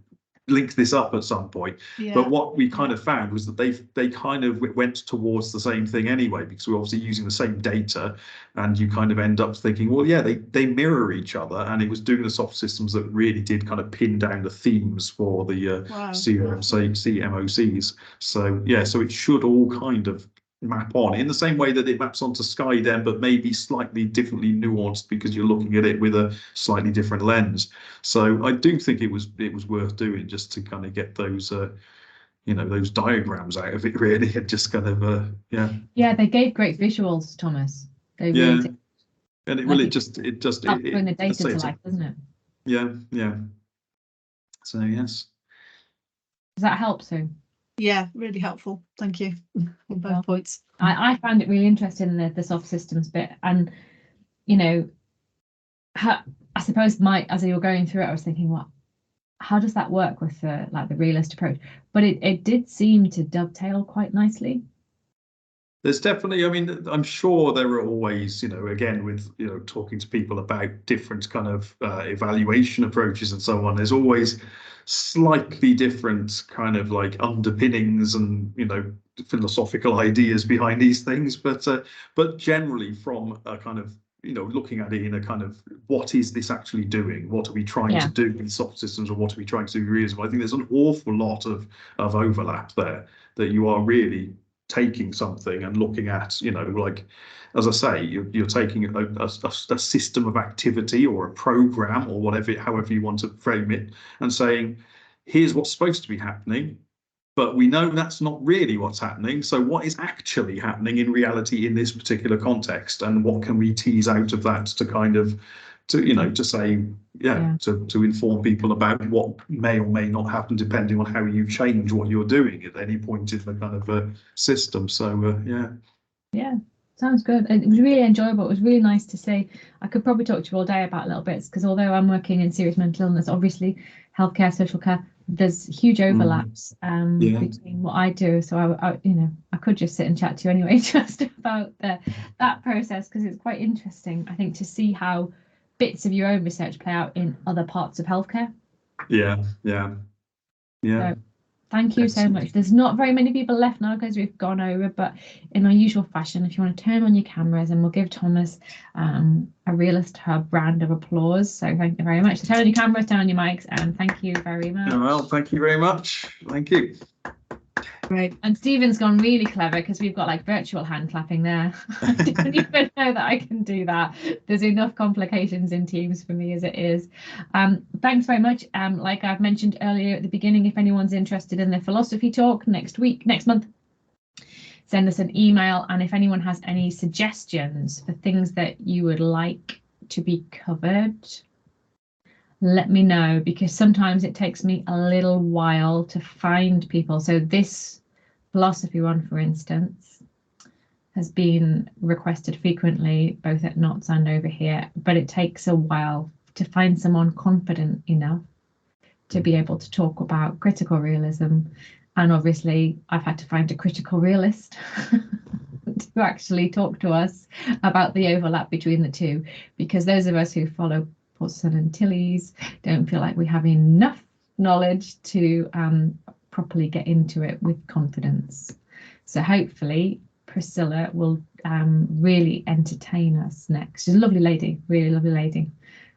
link this up at some point. But what we kind of found was that they kind of went towards the same thing anyway, because we're obviously using the same data, and you kind of end up thinking, well, yeah, they mirror each other, and it was doing the soft systems that really did kind of pin down the themes for the CMOCs. So yeah, so it should all kind of map on in the same way that it maps onto Skydem, but maybe slightly differently nuanced because you're looking at it with a slightly different lens. So I do think it was worth doing, just to kind of get those you know, those diagrams out of it, really, and just kind of Yeah, they gave great visuals, Thomas. They yeah, really did. and it really just bring the data to life, doesn't it? Yeah. So yes. Does that help, Sue? Yeah, really helpful. Thank you on both points. I found it really interesting, the soft systems bit, and you know, I suppose as you were going through it, I was thinking, what? How does that work with the realist approach? But it did seem to dovetail quite nicely. There's definitely, I mean, I'm sure there are always, you know, again, with, you know, talking to people about different kind of evaluation approaches and so on, there's always slightly different kind of like underpinnings and, you know, philosophical ideas behind these things. But generally from a kind of, you know, looking at it in a kind of, what is this actually doing? What are we trying to do in soft systems, or what are we trying to do in realism? I think there's an awful lot of overlap there, that you are really taking something and looking at, you know, like, as I say, you're taking a system of activity or a program or whatever, however you want to frame it, and saying, here's what's supposed to be happening, but we know that's not really what's happening. So what is actually happening in reality in this particular context, and what can we tease out of that to kind of, to, you know, to say, to inform people about what may or may not happen depending on how you change what you're doing at any point in the kind of system. So yeah, sounds good. It was really enjoyable. It was really nice to see. I could probably talk to you all day about little bits, because although I'm working in serious mental illness, obviously healthcare, social care, there's huge overlaps between what I do. So I you know, I could just sit and chat to you anyway just about that process, because it's quite interesting, I think, to see how bits of your own research play out in other parts of healthcare. Yeah. So, thank you so much. There's not very many people left now because we've gone over, but in our usual fashion, if you want to turn on your cameras, and we'll give Thomas a Realist Hub round of applause. So thank you very much. So turn on your cameras, turn on your mics, and thank you very much. Well, thank you very much. Thank you. Right. And Stephen's gone really clever, because we've got like virtual hand clapping there. I didn't even know that I can do that. There's enough complications in Teams for me as it is. Thanks very much. Like I've mentioned earlier at the beginning, if anyone's interested in the philosophy talk next month, send us an email. And if anyone has any suggestions for things that you would like to be covered, let me know, because sometimes it takes me a little while to find people. So this philosophy one, for instance, has been requested frequently, both at Knots and over here, but it takes a while to find someone confident enough to be able to talk about critical realism. And obviously I've had to find a critical realist to actually talk to us about the overlap between the two, because those of us who follow Morton and Tilley's don't feel like we have enough knowledge to properly get into it with confidence. So hopefully Priscilla will really entertain us next. She's a lovely lady, really lovely lady.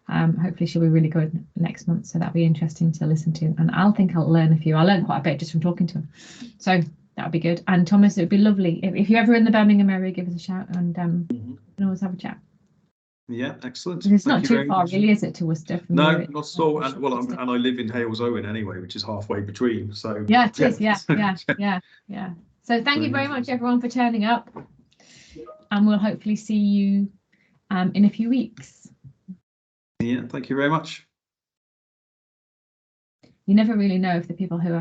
Hopefully she'll be really good next month, so that'll be interesting to listen to, and I'll learn a few. I learned quite a bit just from talking to her, so that'll be good. And Thomas, it would be lovely if you're ever in the Birmingham area, give us a shout, and we can always have a chat. Yeah, excellent. It's not too far, really, is it, to Worcester? No, not at all. And well, and I live in Hales Owen anyway, which is halfway between. So yeah, it is. Yeah. So thank you very much, everyone, for turning up, and we'll hopefully see you in a few weeks. Yeah, thank you very much. You never really know if the people who are